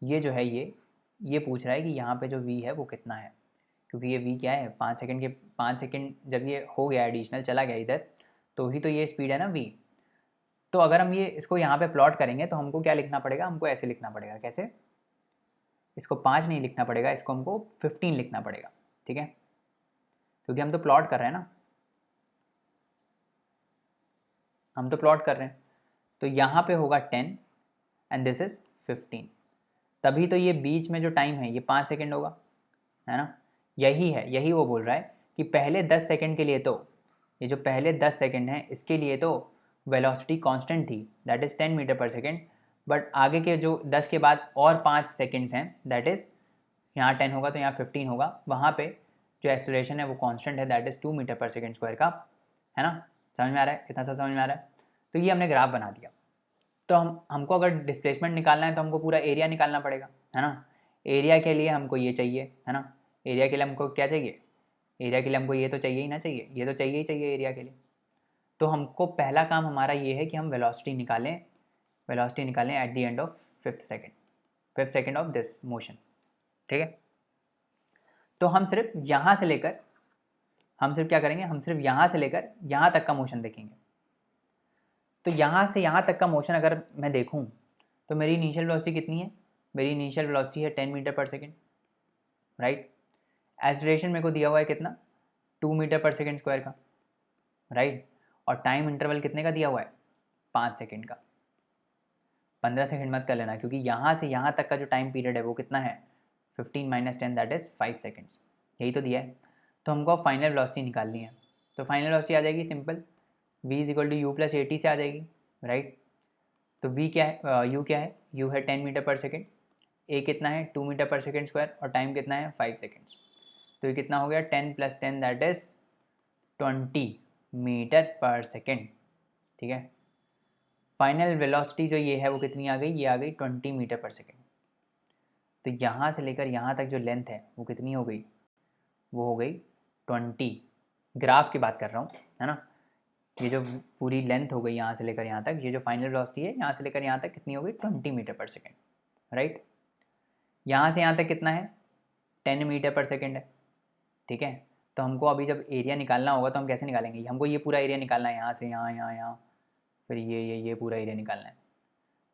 Speaker 1: ये जो है ये पूछ रहा है कि यहाँ पे जो v है वो कितना है, क्योंकि ये v क्या है? 5 सेकेंड जब ये हो गया एडिशनल चला गया इधर, तो ही तो ये स्पीड है ना v। तो अगर हम ये इसको यहाँ पे प्लॉट करेंगे तो हमको क्या लिखना पड़ेगा? हमको ऐसे लिखना पड़ेगा, कैसे? इसको 5 नहीं लिखना पड़ेगा, इसको हमको 15 लिखना पड़ेगा, ठीक है, क्योंकि हम तो प्लॉट कर रहे हैं ना, हम तो प्लॉट कर रहे हैं। तो यहाँ पे होगा 10 एंड दिस इज़ 15, तभी तो ये बीच में जो टाइम है ये 5 सेकेंड होगा, है ना। यही वो बोल रहा है कि पहले 10 सेकेंड के लिए, तो ये जो पहले 10 सेकेंड है इसके लिए तो वेलोसिटी कांस्टेंट थी, दैट इज़ 10 मीटर/सेकेंड, बट आगे के जो 10 के बाद और 5 सेकेंड्स हैं, दैट इज़ यहाँ 10 होगा तो यहाँ 15 होगा, वहाँ पे जो एक्सेलरेशन है वो कांस्टेंट है, दैट इज़ 2 मीटर/सेकेंड² का, है ना। समझ में आ रहा है? इतना सा समझ में आ रहा है? तो ये हमने ग्राफ बना दिया। तो हमको अगर डिस्प्लेसमेंट निकालना है तो हमको पूरा एरिया निकालना पड़ेगा, है ना। एरिया के लिए हमको ये चाहिए, है ना। एरिया के लिए हमको क्या चाहिए? एरिया के लिए हमको ये तो चाहिए ही ना, चाहिए, ये तो चाहिए ही चाहिए एरिया के लिए। तो हमको पहला काम हमारा ये है कि हम वेलोसिटी निकालें at the end of 5th second of this motion, ठीक है। तो हम सिर्फ यहाँ से लेकर, हम सिर्फ क्या करेंगे? हम सिर्फ यहाँ से लेकर यहाँ तक का मोशन देखेंगे। तो यहाँ से यहाँ तक का मोशन अगर मैं देखूँ तो मेरी इनिशियल वेलोसिटी कितनी है? मेरी इनिशियल वेलोसिटी है 10 मीटर/सेकेंड, राइट। एक्सेलरेशन मेरे को दिया हुआ है कितना? 2 मीटर/सेकेंड² का, राइट। और टाइम इंटरवल कितने का दिया हुआ है? 5 सेकेंड का। 15 सेकेंड मत कर लेना, क्योंकि यहाँ से यहाँ तक का जो टाइम पीरियड है वो कितना है? 15 - 10 दैट इज़ 5 सेकेंड्स, यही तो दिया है। तो हमको फाइनल वेलोसिटी निकालनी है। तो फाइनल वेलोसिटी आ जाएगी सिंपल, v = u+at से आ जाएगी, राइट। तो v क्या है? u क्या है? u है 10 मीटर/सेकेंड, a कितना है? 2 मीटर/सेकेंड² और टाइम कितना है? 5 सेकेंड्स। तो ये कितना हो गया? 10 + 10 दैट इज़ 20 मीटर/सेकेंड, ठीक है। फाइनल वेलोसिटी जो ये है वो कितनी आ गई? ये आ गई 20 मीटर/सेकेंड। तो यहाँ से लेकर यहाँ तक जो लेंथ है वो कितनी हो गई? वो हो गई 20, ग्राफ की बात कर रहा हूँ, है ना। ये जो पूरी लेंथ हो गई यहाँ से लेकर यहाँ तक, ये जो फाइनल वेलोसिटी है यहाँ से लेकर यहाँ तक कितनी हो गई? 20 मीटर/सेकेंड, राइट। यहाँ से यहाँ तक कितना है, 10 मीटर पर सेकेंड है, ठीक है। तो हमको अभी जब एरिया निकालना होगा तो हम कैसे निकालेंगे, हमको ये पूरा एरिया निकालना है, यहाँ से यहाँ, यहाँ यहाँ, फिर ये पूरा एरिया निकालना है।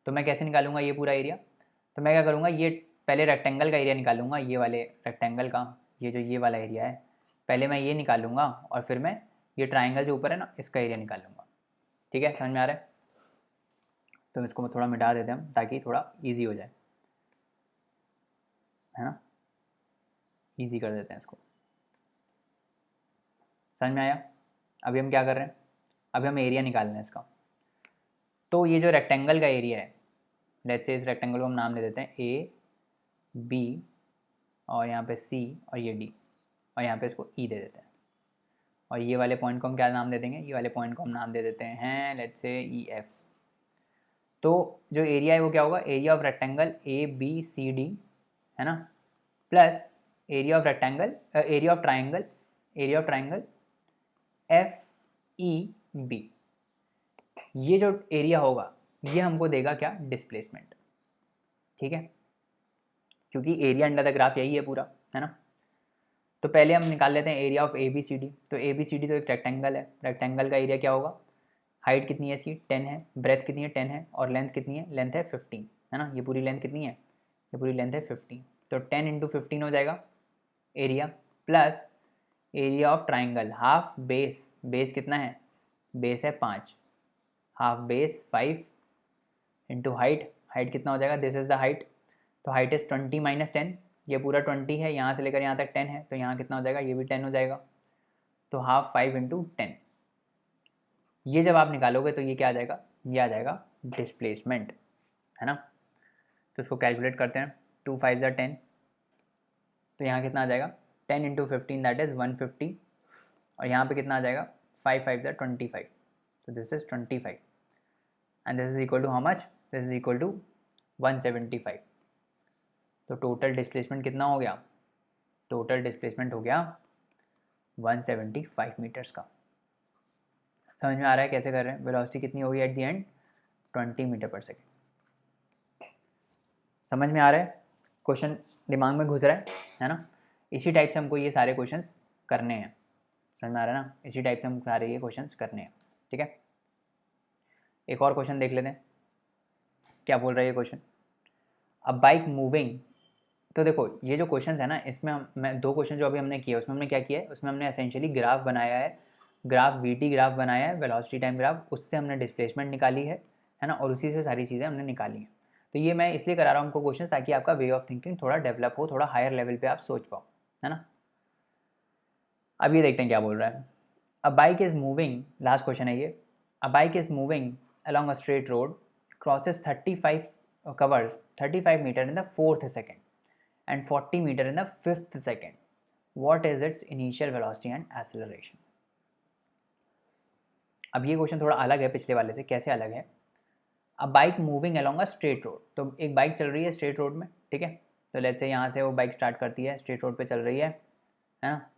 Speaker 1: तो मैं कैसे निकालूंगा ये पूरा एरिया, तो मैं क्या करूँगा, ये पहले रेक्टेंगल का एरिया निकालूंगा, ये वाले रेक्टेंगल का, ये जो ये वाला एरिया है, पहले मैं ये निकालूंगा और फिर मैं ये ट्राइंगल जो ऊपर है ना इसका एरिया निकालूंगा। ठीक है, समझ में आ रहा है। तो इसको थोड़ा मिटा देते हैं हम ताकि थोड़ा ईजी हो जाए, है ना, ईजी कर देते हैं इसको। समझ में आया। अभी हम क्या कर रहे हैं, अभी हम एरिया निकाल रहे हैं इसका। तो ये जो रेक्टेंगल का एरिया है, लेट्स से इस रेक्टेंगल को हम नाम दे देते हैं ए बी और यहाँ पे सी और ये डी और यहाँ पे इसको ई दे देते हैं। और ये वाले पॉइंट को हम क्या नाम दे देंगे, ये वाले पॉइंट को हम नाम दे देते हैं लेट्स से ई एफ। तो जो एरिया है वो क्या होगा, area of rectangle A B C D, है ना, plus area of rectangle area of triangle F E B. ये जो एरिया होगा ये हमको देगा क्या, डिस्प्लेसमेंट। ठीक है, क्योंकि एरिया अंडर द ग्राफ यही है पूरा, है ना। तो पहले हम निकाल लेते हैं area of A B C D. तो ए बी सी डी तो एक रेक्टेंगल है, रेक्टेंगल का एरिया क्या होगा, हाइट कितनी है इसकी 10 है, ब्रेथ कितनी है 10 है, और लेंथ कितनी है, लेंथ है 15, है ना। ये पूरी लेंथ कितनी है, ये पूरी लेंथ है 15। तो 10 इंटू 15 हो जाएगा area, plus area of triangle half base, base कितना है, बेस है 5, half base 5 into height, height कितना हो जाएगा, दिस इज़ द हाइट। तो हाइट इज़ 20 माइनस 10, ये पूरा 20 है, यहाँ से लेकर यहाँ तक 10 है, तो यहाँ कितना हो जाएगा, ये भी 10 हो जाएगा। तो हाफ 5 इंटू 10, ये जब आप निकालोगे तो ये क्या आ जाएगा, ये आ जाएगा डिस्प्लेसमेंट, है ना। तो इसको कैलकुलेट करते हैं, 2 5 ज़ा 10, तो यहाँ कितना आ जाएगा, 10 इंटू 15 दैट इज़ 150, और यहाँ पे कितना आ जाएगा, 5 5 ज़ा 25, तो this is 25 and this is equal to how much, this is equal to 175। तो टोटल डिस्प्लेसमेंट कितना हो गया, टोटल डिस्प्लेसमेंट हो गया 175 मीटर्स का। समझ में आ रहा है कैसे कर रहे हैं, वेलोसिटी कितनी होगी at the end, 20 metre per second. समझ में आ रहा है, क्वेश्चन दिमाग में घुस रहा है ना। इसी टाइप से हमको ये सारे क्वेश्चंस करने हैं, समझ में आ रहा है ना, इसी टाइप से हम सारे ये क्वेश्चंस करने हैं। ठीक है, एक और क्वेश्चन देख लेते हैं क्या बोल रहा है ये क्वेश्चन। अ बाइक मूविंग, तो देखो ये जो क्वेश्चन है ना, इसमें मैं 2 क्वेश्चन जो अभी हमने किया उसमें हमने क्या किया है, उसमें हमने एसेंशियली ग्राफ बनाया है, ग्राफ वीटी ग्राफ बनाया है, वेलोसिटी टाइम ग्राफ, उससे हमने डिस्प्लेसमेंट निकाली है ना, और उसी से सारी चीज़ें हमने निकाली हैं। तो ये मैं इसलिए करा रहा हूँ हमको क्वेश्चन, ताकि आपका वे ऑफ थिंकिंग थोड़ा डेवलप हो, थोड़ा हायर लेवल पे आप सोच पाओ, है ना। अब ये देखते हैं क्या बोल रहा है। A bike is moving, last question है ये। A bike is moving along a straight road, crosses 35 covers 35 meter in the 4th second and 40 meter in the 5th second. What is its initial velocity and acceleration? अब ये question थोड़ा अलग है पिछले वाले से। कैसे अलग है, अब bike moving along a straight road, तो एक बाइक चल रही है स्ट्रेट रोड में, ठीक है। तो लेट्स से यहाँ से वो बाइक स्टार्ट करती है, स्ट्रेट रोड पे चल रही है ना,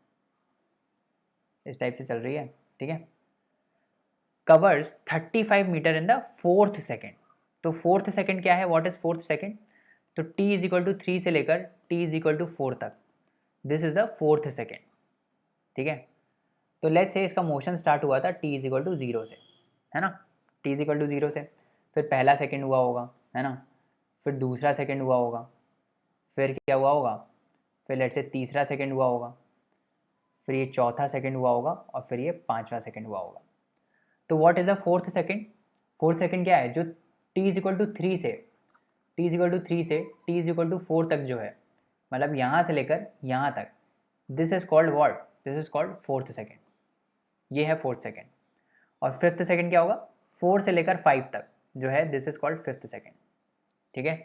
Speaker 1: इस टाइप से चल रही है, ठीक है। Covers 35 metre in the 4th second. तो 4th सेकेंड क्या है, व्हाट इज 4th सेकेंड, तो t इज इक्वल टू 3 से लेकर t इज इक्वल टू 4 तक, this is the 4th second, ठीक है। तो लेट्स से इसका मोशन स्टार्ट हुआ था t इज इक्वल टू 0 से, है ना, t इज इक्वल टू 0 से, फिर पहला सेकेंड हुआ होगा, है ना, फिर दूसरा सेकेंड हुआ होगा, फिर क्या हुआ होगा, फिर लेट्स से तीसरा सेकेंड हुआ होगा, फिर ये चौथा सेकेंड हुआ होगा, और फिर ये 5वां सेकेंड हुआ होगा। तो what is the 4th second, 4th second क्या है, जो t इज इक्वल टू 3 से, t इज इक्वल टू 3 से t इज इक्वल टू 4 तक जो है, मतलब यहाँ से लेकर यहाँ तक, this is called what, this is called 4th second, ये है 4th सेकेंड। और 5th सेकेंड क्या होगा, 4 से लेकर 5 तक जो है, this is called 5th second, ठीक है।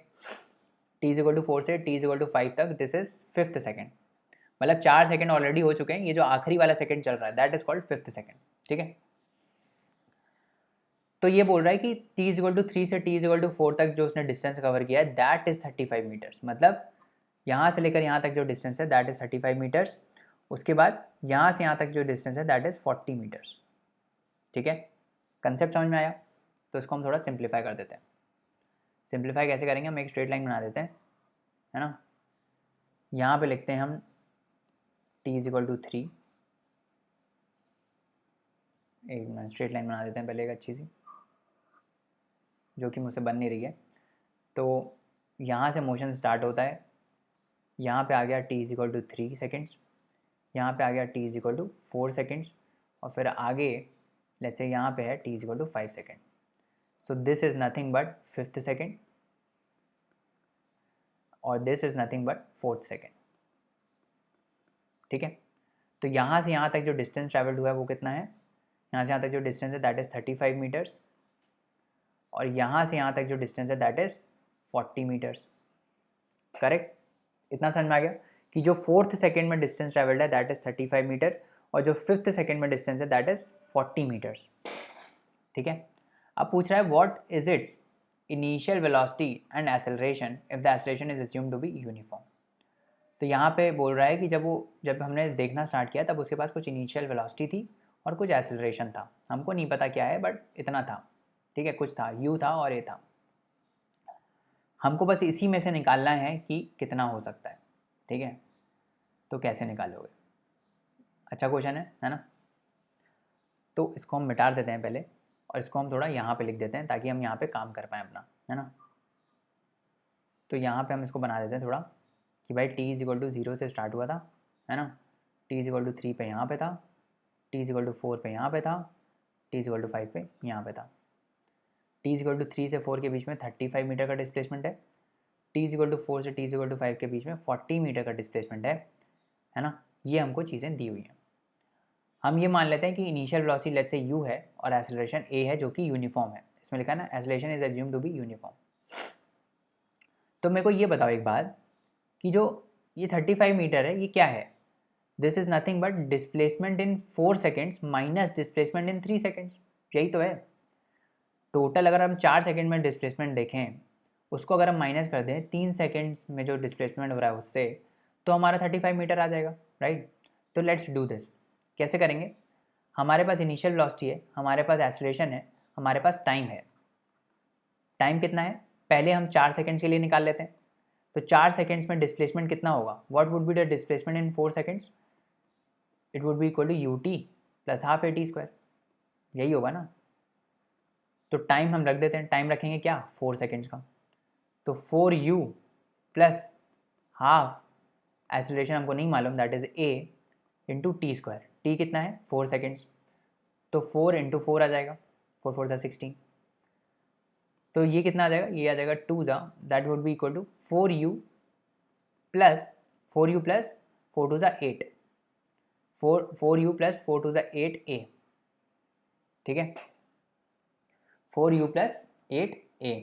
Speaker 1: t इज इक्वल टू 4 से t इज इक्वल टू 5 तक, दिस इज 5th सेकेंड, मतलब 4 सेकेंड ऑलरेडी हो चुके हैं, ये जो आखिरी वाला सेकेंड चल रहा है that is called 5th second, ठीक है। तो ये बोल रहा है कि t इज इक्वल टू 3 से t इज इक्वल टू 4 तक जो उसने डिस्टेंस कवर किया है दैट इज़ 35 मीटर्स, मतलब यहाँ से लेकर यहाँ तक जो डिस्टेंस है दैट इज़ 35 मीटर्स, उसके बाद यहाँ से यहाँ तक जो डिस्टेंस है दैट इज़ 40 मीटर्स, ठीक है। कंसेप्ट समझ में आया, तो इसको हम थोड़ा सिंप्लीफाई कर देते हैं। सिंप्लीफाई कैसे करेंगे, हम एक स्ट्रेट लाइन बना देते हैं, है ना। यहाँ पे लिखते हैं हम t इज इक्वल टू 3, एक मिनट स्ट्रेट लाइन बना देते हैं पहले एक अच्छी सी, जो कि मुझसे बन नहीं रही है। तो यहाँ से मोशन स्टार्ट होता है, यहाँ पे आ गया t is equal to 3 seconds, यहाँ पे आ गया t is equal to 4 seconds, और फिर आगे लेट्स से यहाँ पे है t is equal to 5 second. So this is nothing but 5th second और this is nothing but 4th second, ठीक है। तो यहाँ से यहाँ तक जो डिस्टेंस ट्रैवल्ड हुआ है वो कितना है, यहाँ से यहाँ तक जो डिस्टेंस है दैट इज़ 35 मीटर्स, और यहाँ से यहाँ तक जो डिस्टेंस है दैट इज़ 40 मीटर्स। करेक्ट, इतना समझ में आ गया कि जो 4th सेकेंड में डिस्टेंस ट्रैवल्ड है दैट इज़ 35 मीटर, और जो 5th सेकेंड में डिस्टेंस है दैट इज़ 40 मीटर्स, ठीक है। अब पूछ रहा है what is its initial velocity and acceleration if the acceleration is assumed to be uniform. तो यहाँ पे बोल रहा है कि जब हमने देखना स्टार्ट किया तब उसके पास कुछ इनिशियल वेलोसिटी थी और कुछ एक्सेलरेशन था, हमको नहीं पता क्या है बट इतना था, ठीक है, कुछ था, u था और a था। हमको बस इसी में से निकालना है कि कितना हो सकता है, ठीक है। तो कैसे निकालोगे, अच्छा क्वेश्चन है ना। तो इसको हम मिटा देते हैं पहले, और इसको हम थोड़ा यहाँ पे लिख देते हैं ताकि हम यहाँ पे काम कर पाएँ अपना, है ना। तो यहाँ पे हम इसको बना देते हैं थोड़ा कि भाई t इज इक्वल टू 0 से स्टार्ट हुआ था, है ना, t इज इक्वल टू 3 पे यहाँ पे था, t इज इक्वल टू 4 पे यहाँ पे था, t इज इक्वल टू 5 पे यहाँ पे था। t इज इक्वल टू 3 से 4 के बीच में 35 मीटर का डिस्प्लेसमेंट है, t इज इक्वल टू 4 से t इज इक्वल टू 5 के बीच में 40 मीटर का डिस्प्लेसमेंट है ना। ये हमको चीज़ें दी हुई हैं। हम ये मान लेते हैं कि initial velocity let's say u है और एक्सेलरेशन a है जो कि यूनिफॉर्म है, इसमें लिखा है ना acceleration is assumed to be uniform. तो मेरे को ये बताओ एक बात कि जो ये 35 मीटर है ये क्या है, this is nothing but displacement in 4 seconds minus displacement in 3 seconds, यही तो है। टोटल अगर हम 4 सेकेंड में डिस्प्लेसमेंट देखें उसको अगर हम माइनस कर दें 3 सेकेंड्स में जो डिस्प्लेसमेंट हो रहा है उससे, तो हमारा 35 मीटर आ जाएगा, राइट। तो लेट्स डू दिस, कैसे करेंगे। हमारे पास इनिशियल वेलोसिटी है, हमारे पास एक्सेलरेशन है, हमारे पास टाइम है। टाइम कितना है, पहले हम 4 सेकेंड्स के लिए निकाल लेते हैं। तो 4 सेकेंड्स में डिस्प्लेसमेंट कितना होगा, what would be the displacement in 4 seconds, it would be equal to ut plus half at square, यही होगा ना। तो टाइम हम रख देते हैं, टाइम रखेंगे क्या 4 सेकेंड्स का, तो 4u प्लस हाफ एक्सेलरेशन हमको नहीं मालूम that is a into T square, T कितना है 4 सेकेंड्स, तो 4 इंटू 4 आ जाएगा, 4 4 16, तो ये कितना आ जाएगा, ये आ जाएगा 2 that would be equal to 4u plus 4u plus 4 2 8, 4u plus 4 2 8a, ठीक है, 4u प्लस 8a,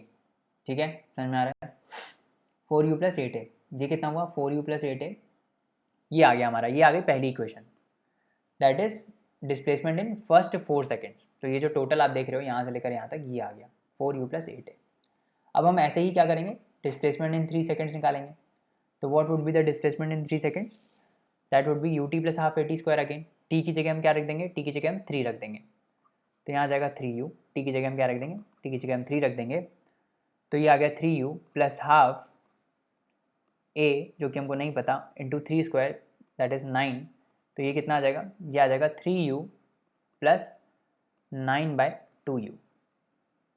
Speaker 1: ठीक है, समझ में आ रहा है। 4u प्लस 8a, ये कितना हुआ 4u प्लस 8a, ये आ गया हमारा, ये आ गई पहली equation that is displacement in first 4 seconds. तो ये जो टोटल आप देख रहे हो यहाँ से लेकर यहाँ तक ये आ गया 4u प्लस 8a। अब हम ऐसे ही क्या करेंगे, डिस्प्लेसमेंट इन 3 सेकेंड्स निकालेंगे। तो what would be the displacement in 3 seconds, that would B ut plus half at square again, t की जगह हम क्या रख देंगे, t की जगह हम 3 रख देंगे, तो यहाँ आ जाएगा 3u, t की जगह हम क्या रख देंगे, t की जगह हम 3 रख देंगे, तो ये आ गया 3u प्लस हाफ a जो कि हमको नहीं पता इंटू 3 स्क्वायर दैट इज़ 9, तो ये कितना आ जाएगा, ये आ जाएगा 3u प्लस 9/2u,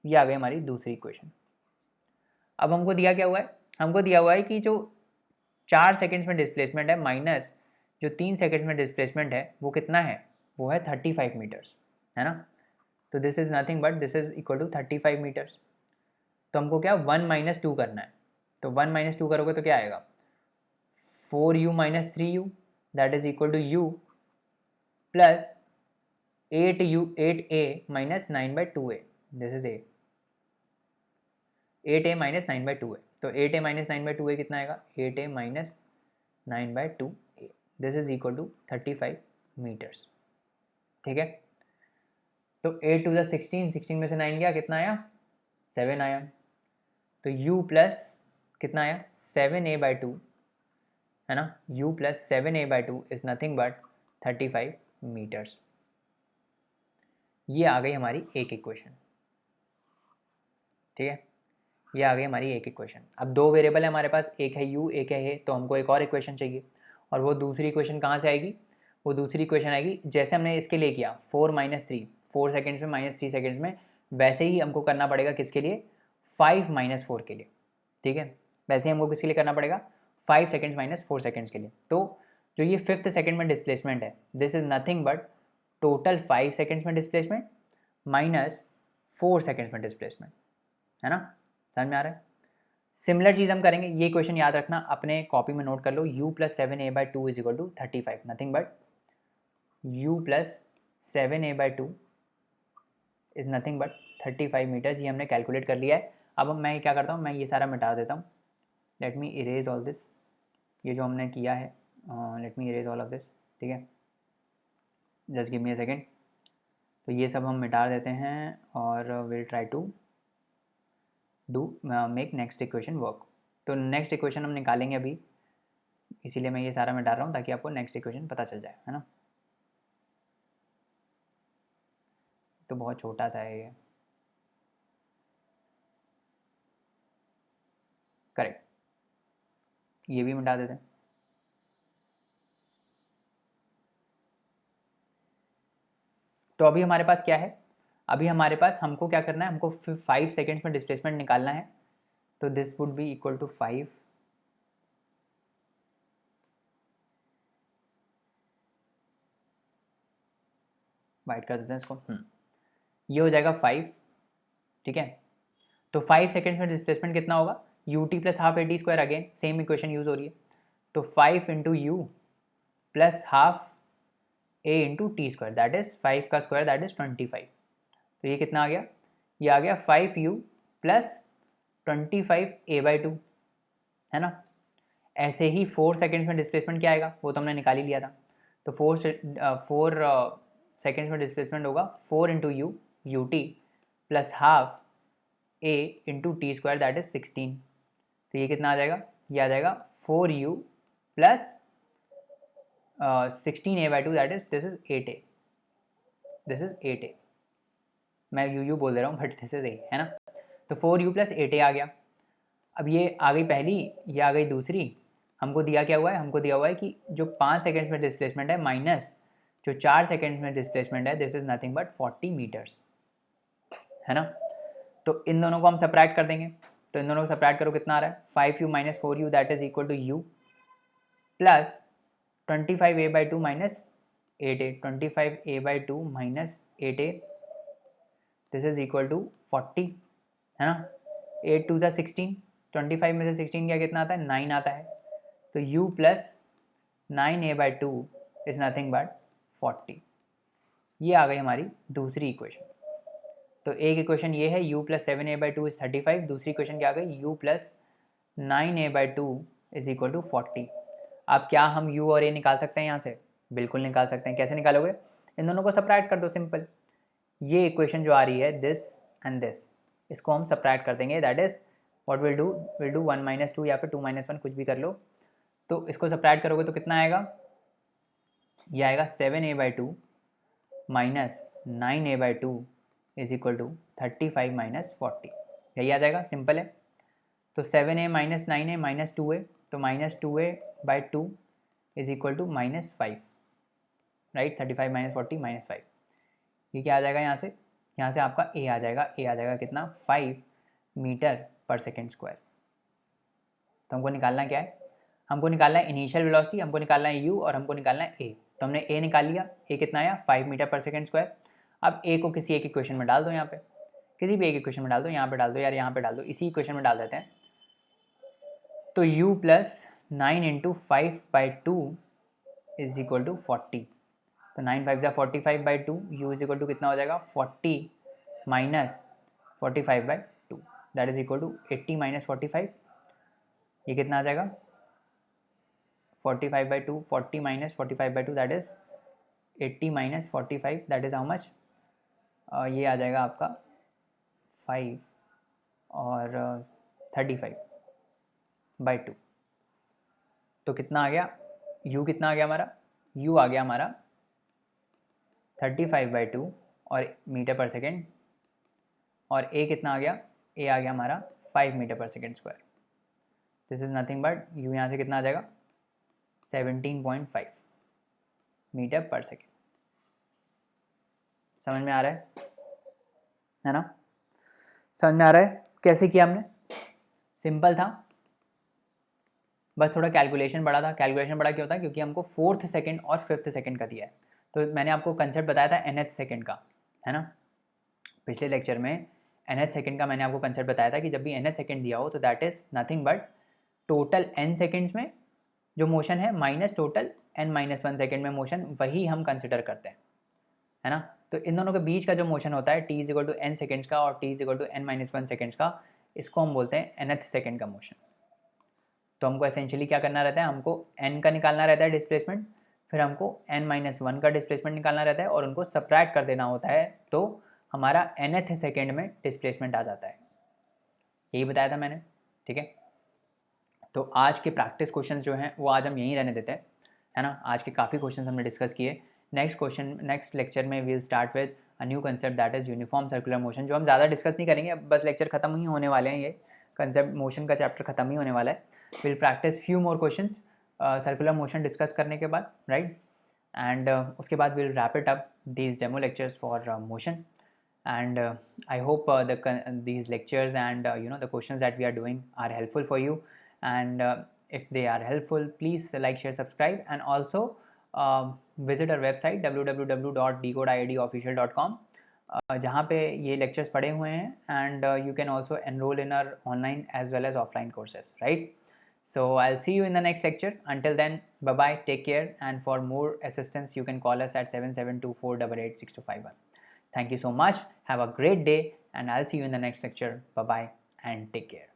Speaker 1: ये आ गई हमारी दूसरी इक्वेशन। अब हमको दिया क्या हुआ है, हमको दिया हुआ है कि जो 4 सेकेंड्स में डिस्प्लेसमेंट है माइनस जो 3 सेकेंड्स में डिस्प्लेसमेंट है वो कितना है, वो है 35 मीटर्स, है ना। तो this is nothing but this is equal to 35 metres. तो हमको क्या 1 माइनस 2 करना है, तो 1 माइनस 2 करोगे तो क्या आएगा 4u minus 3u that is equal to u plus 8a minus 9/2a, this is 8a minus 9/2a, तो 8a माइनस 9/2a कितना आएगा 8a minus 9/2a, this is equal to 35 metres, ठीक है। तो 8 टू 16, 16 में से 9 गया कितना आया 7 आया, तो u प्लस कितना आया 7a/2, है ना, u plus 7a/2 is nothing but 35 metres. ये आ गई हमारी एक इक्वेशन, ठीक है। ये आ गई हमारी एक इक्वेशन। अब दो वेरिएबल है हमारे पास, एक है u एक है a, तो हमको एक और इक्वेशन चाहिए। और वो दूसरी इक्वेशन कहाँ से आएगी? वो दूसरी इक्वेशन आएगी जैसे हमने इसके लिए किया 4 - 3, 4 सेकेंड्स में -3 सेकेंड्स में, वैसे ही हमको करना पड़ेगा किसके लिए? 5 - 4 के लिए। ठीक है, वैसे ही हमको किसके लिए करना पड़ेगा? 5 सेकेंड्स - 4 सेकेंड्स के लिए। तो जो ये 5th सेकेंड में डिस्प्लेसमेंट है, this is nothing but total 5 seconds में डिस्प्लेसमेंट माइनस 4 सेकेंड्स में डिस्प्लेसमेंट, है ना? समझ में आ रहा है? सिमिलर चीज़ हम करेंगे, ये क्वेश्चन याद रखना, अपने कॉपी में नोट कर लो। u + 7a/2 = 35, nothing but u + 7a/2 is nothing but 35 metres. ये हमने कैलकुलेट कर लिया है। अब मैं क्या करता हूँ, मैं ये सारा मिटा देता हूँ। Let me erase all this, ये जो हमने किया है, let me erase all of this. ठीक है, just give me a second. तो ये सब हम मिटा देते हैं और will try to do make next equation work. तो नेक्स्ट इक्वेशन हम निकालेंगे अभी, इसीलिए मैं ये सारा मिटा रहा हूँ ताकि आपको नेक्स्ट इक्वेशन पता चल जाए, है ना? तो बहुत छोटा सा है ये, करेक्ट, ये भी मिटा देते हैं। तो अभी हमारे पास क्या है? अभी हमारे पास हमको क्या करना है, हमको 5 सेकेंड्स में डिस्प्लेसमेंट निकालना है। तो this would be equal to 5 वाइट कर देते हैं इसको। ये हो जाएगा 5। ठीक है, तो 5 सेकेंड्स में डिस्प्लेसमेंट कितना होगा? ut + ½ at², again same equation use हो रही है। तो 5 × u + ½ a × t², that is 5 का स्क्वायर, दैट इज़ 25। तो ये कितना आ गया? ये आ गया 5u + 25a/2, है ना? ऐसे ही 4 सेकेंड्स में डिस्प्लेसमेंट क्या आएगा, वो तो हमने निकाल ही लिया था। तो 4 सेकेंड्स में डिस्प्लेसमेंट होगा 4 × u ut + ½ a × t², that is 16। तो ये कितना आ जाएगा? ये आ जाएगा 4u + 16a/2, that is this is 8a, this is 8a। मैं यू बोल दे रहा हूँ बट दिस इज़ a, है ना? तो 4u + 8a आ गया। अब ये आ गई पहली, ये आ गई दूसरी। हमको दिया क्या हुआ है? हमको दिया हुआ है कि जो 5 सेकेंड्स में डिस्प्लेसमेंट है माइनस जो 4 सेकेंड्स में डिस्प्लेसमेंट है, this is nothing but 40 metres, है ना? तो इन दोनों को हम सब्ट्रैक्ट कर देंगे। तो इन दोनों को सब्ट्रैक्ट करो, कितना आ रहा है? 5u - 4u, that is equal to u + 25a/2 - 8a, 25a/2 - 8a, this is equal to 40, है ना? 8 2 = 16, 25 में से 16 क्या कितना आता है? 9 आता है। तो u + 9a/2 is nothing but 40। ये आ गई हमारी दूसरी इक्वेशन। तो एक इक्वेशन ये है u + 7a/2 इज़ 35, दूसरी इक्वेशन क्या आ गई? u + 9a/2 is equal to 40। अब क्या हम u और a निकाल सकते हैं यहाँ से? बिल्कुल निकाल सकते हैं। कैसे निकालोगे? इन दोनों को सब्ट्रैक्ट कर दो, सिंपल। ये इक्वेशन जो आ रही है दिस एंड दिस, इसको हम सब्ट्रैक्ट कर देंगे, that is what will do 1 - 2 या फिर 2 - 1, कुछ भी कर लो। तो इसको सब्ट्रैक्ट करोगे तो कितना आएगा? ये आएगा 7a/2 minus 9a/2 is equal to 35 - 40। यही आ जाएगा, सिंपल है। तो 7a - 9a - 2a, तो -2a/2 is equal to -5, right? 35 - 40 -5। ये क्या आ जाएगा यहाँ से? यहाँ से आपका a आ जाएगा। a आ जाएगा कितना? 5 मीटर पर सेकेंड स्क्वायर। तो हमको निकालना क्या है? हमको निकालना है इनिशियल वेलोसिटी, हमको निकालना है u और हमको निकालना है a। तो हमने a निकाल लिया। a कितना आया? 5 मीटर पर सेकेंड स्क्वायर। अब a को किसी एक इक्वेशन में डाल दो, यहाँ पे किसी भी एक इक्वेशन में डाल दो, यहाँ पे डाल दो यार, यहाँ पे डाल दो, इसी इक्वेशन में डाल देते हैं। तो u + 9 × 5/2 इज इक्वल टू 40। तो 9 5 = 45/2, u इज इक्वल टू कितना हो जाएगा? 40 minus 45/2, that is equal to 80 - 45। ये कितना आ जाएगा? 45/2, 40 - 45/2, that is 80 - 45, that is how much? ये आ जाएगा आपका 5 और 35/2। तो कितना आ गया? u कितना आ गया हमारा? u आ गया हमारा 35/2 और मीटर पर सेकेंड। और a कितना आ गया? a आ गया हमारा 5 metre per second square. This is nothing but u यहाँ से कितना आ जाएगा 17.5 मीटर पर सेकेंड. समझ में आ रहा है ना? समझ में आ रहा है कैसे किया हमने? सिंपल था, बस थोड़ा कैलकुलेशन बड़ा था. कैलकुलेशन बड़ा क्यों होता है? क्योंकि हमको 4th सेकेंड और 5th सेकेंड का दिया है. तो मैंने आपको कंसेप्ट बताया था nth सेकेंड का, है ना. पिछले लेक्चर में nth सेकेंड का मैंने आपको कंसेप्ट बताया था कि जब भी nth सेकेंड दिया हो तो that is nothing but total n seconds में जो मोशन है माइनस टोटल n-1 सेकेंड में मोशन, वही हम कंसिडर करते हैं, है ना. तो इन दोनों के बीच का जो मोशन होता है t equal to n seconds का और t equal to n-1 seconds का, इसको हम बोलते हैं nth सेकेंड का मोशन. तो हमको एसेंशियली क्या करना रहता है? हमको n का निकालना रहता है डिस्प्लेसमेंट, फिर हमको n-1 का डिस्प्लेसमेंट निकालना रहता है और उनको सब्ट्रैक्ट कर देना होता है, तो हमारा nth सेकेंड में डिस्प्लेसमेंट आ जाता है. यही बताया था मैंने, ठीक है. तो आज के प्रैक्टिस क्वेश्चन जो हैं वो आज हम यहीं रहने देते हैं, है ना. आज के काफ़ी क्वेश्चन हमने डिस्कस किए. नेक्स्ट लेक्चर में we'll start with a new concept that is uniform circular motion, जो हम ज़्यादा डिस्कस नहीं करेंगे. अब बस लेक्चर खत्म ही होने वाले हैं, ये कंसेप्ट मोशन का चैप्टर खत्म ही होने वाला है. Will practice few more questions circular motion discuss करने के बाद, राइट. एंड उसके बाद will wrap it up these demo lectures for motion. And I hope these lectures and the questions that we are doing are helpful for you. And if they are helpful, please like, share, subscribe, and also visit our website www.decodeIITofficial.com, जहाँ पे ये lectures पड़े हुए हैं. And you can also enroll in our online as well as offline courses, right? So I'll see you in the next lecture. Until then, bye bye, take care, and for more assistance you can call us at 7724886251. Thank you so much. Have a great day, and I'll see you in the next lecture. Bye bye and take care.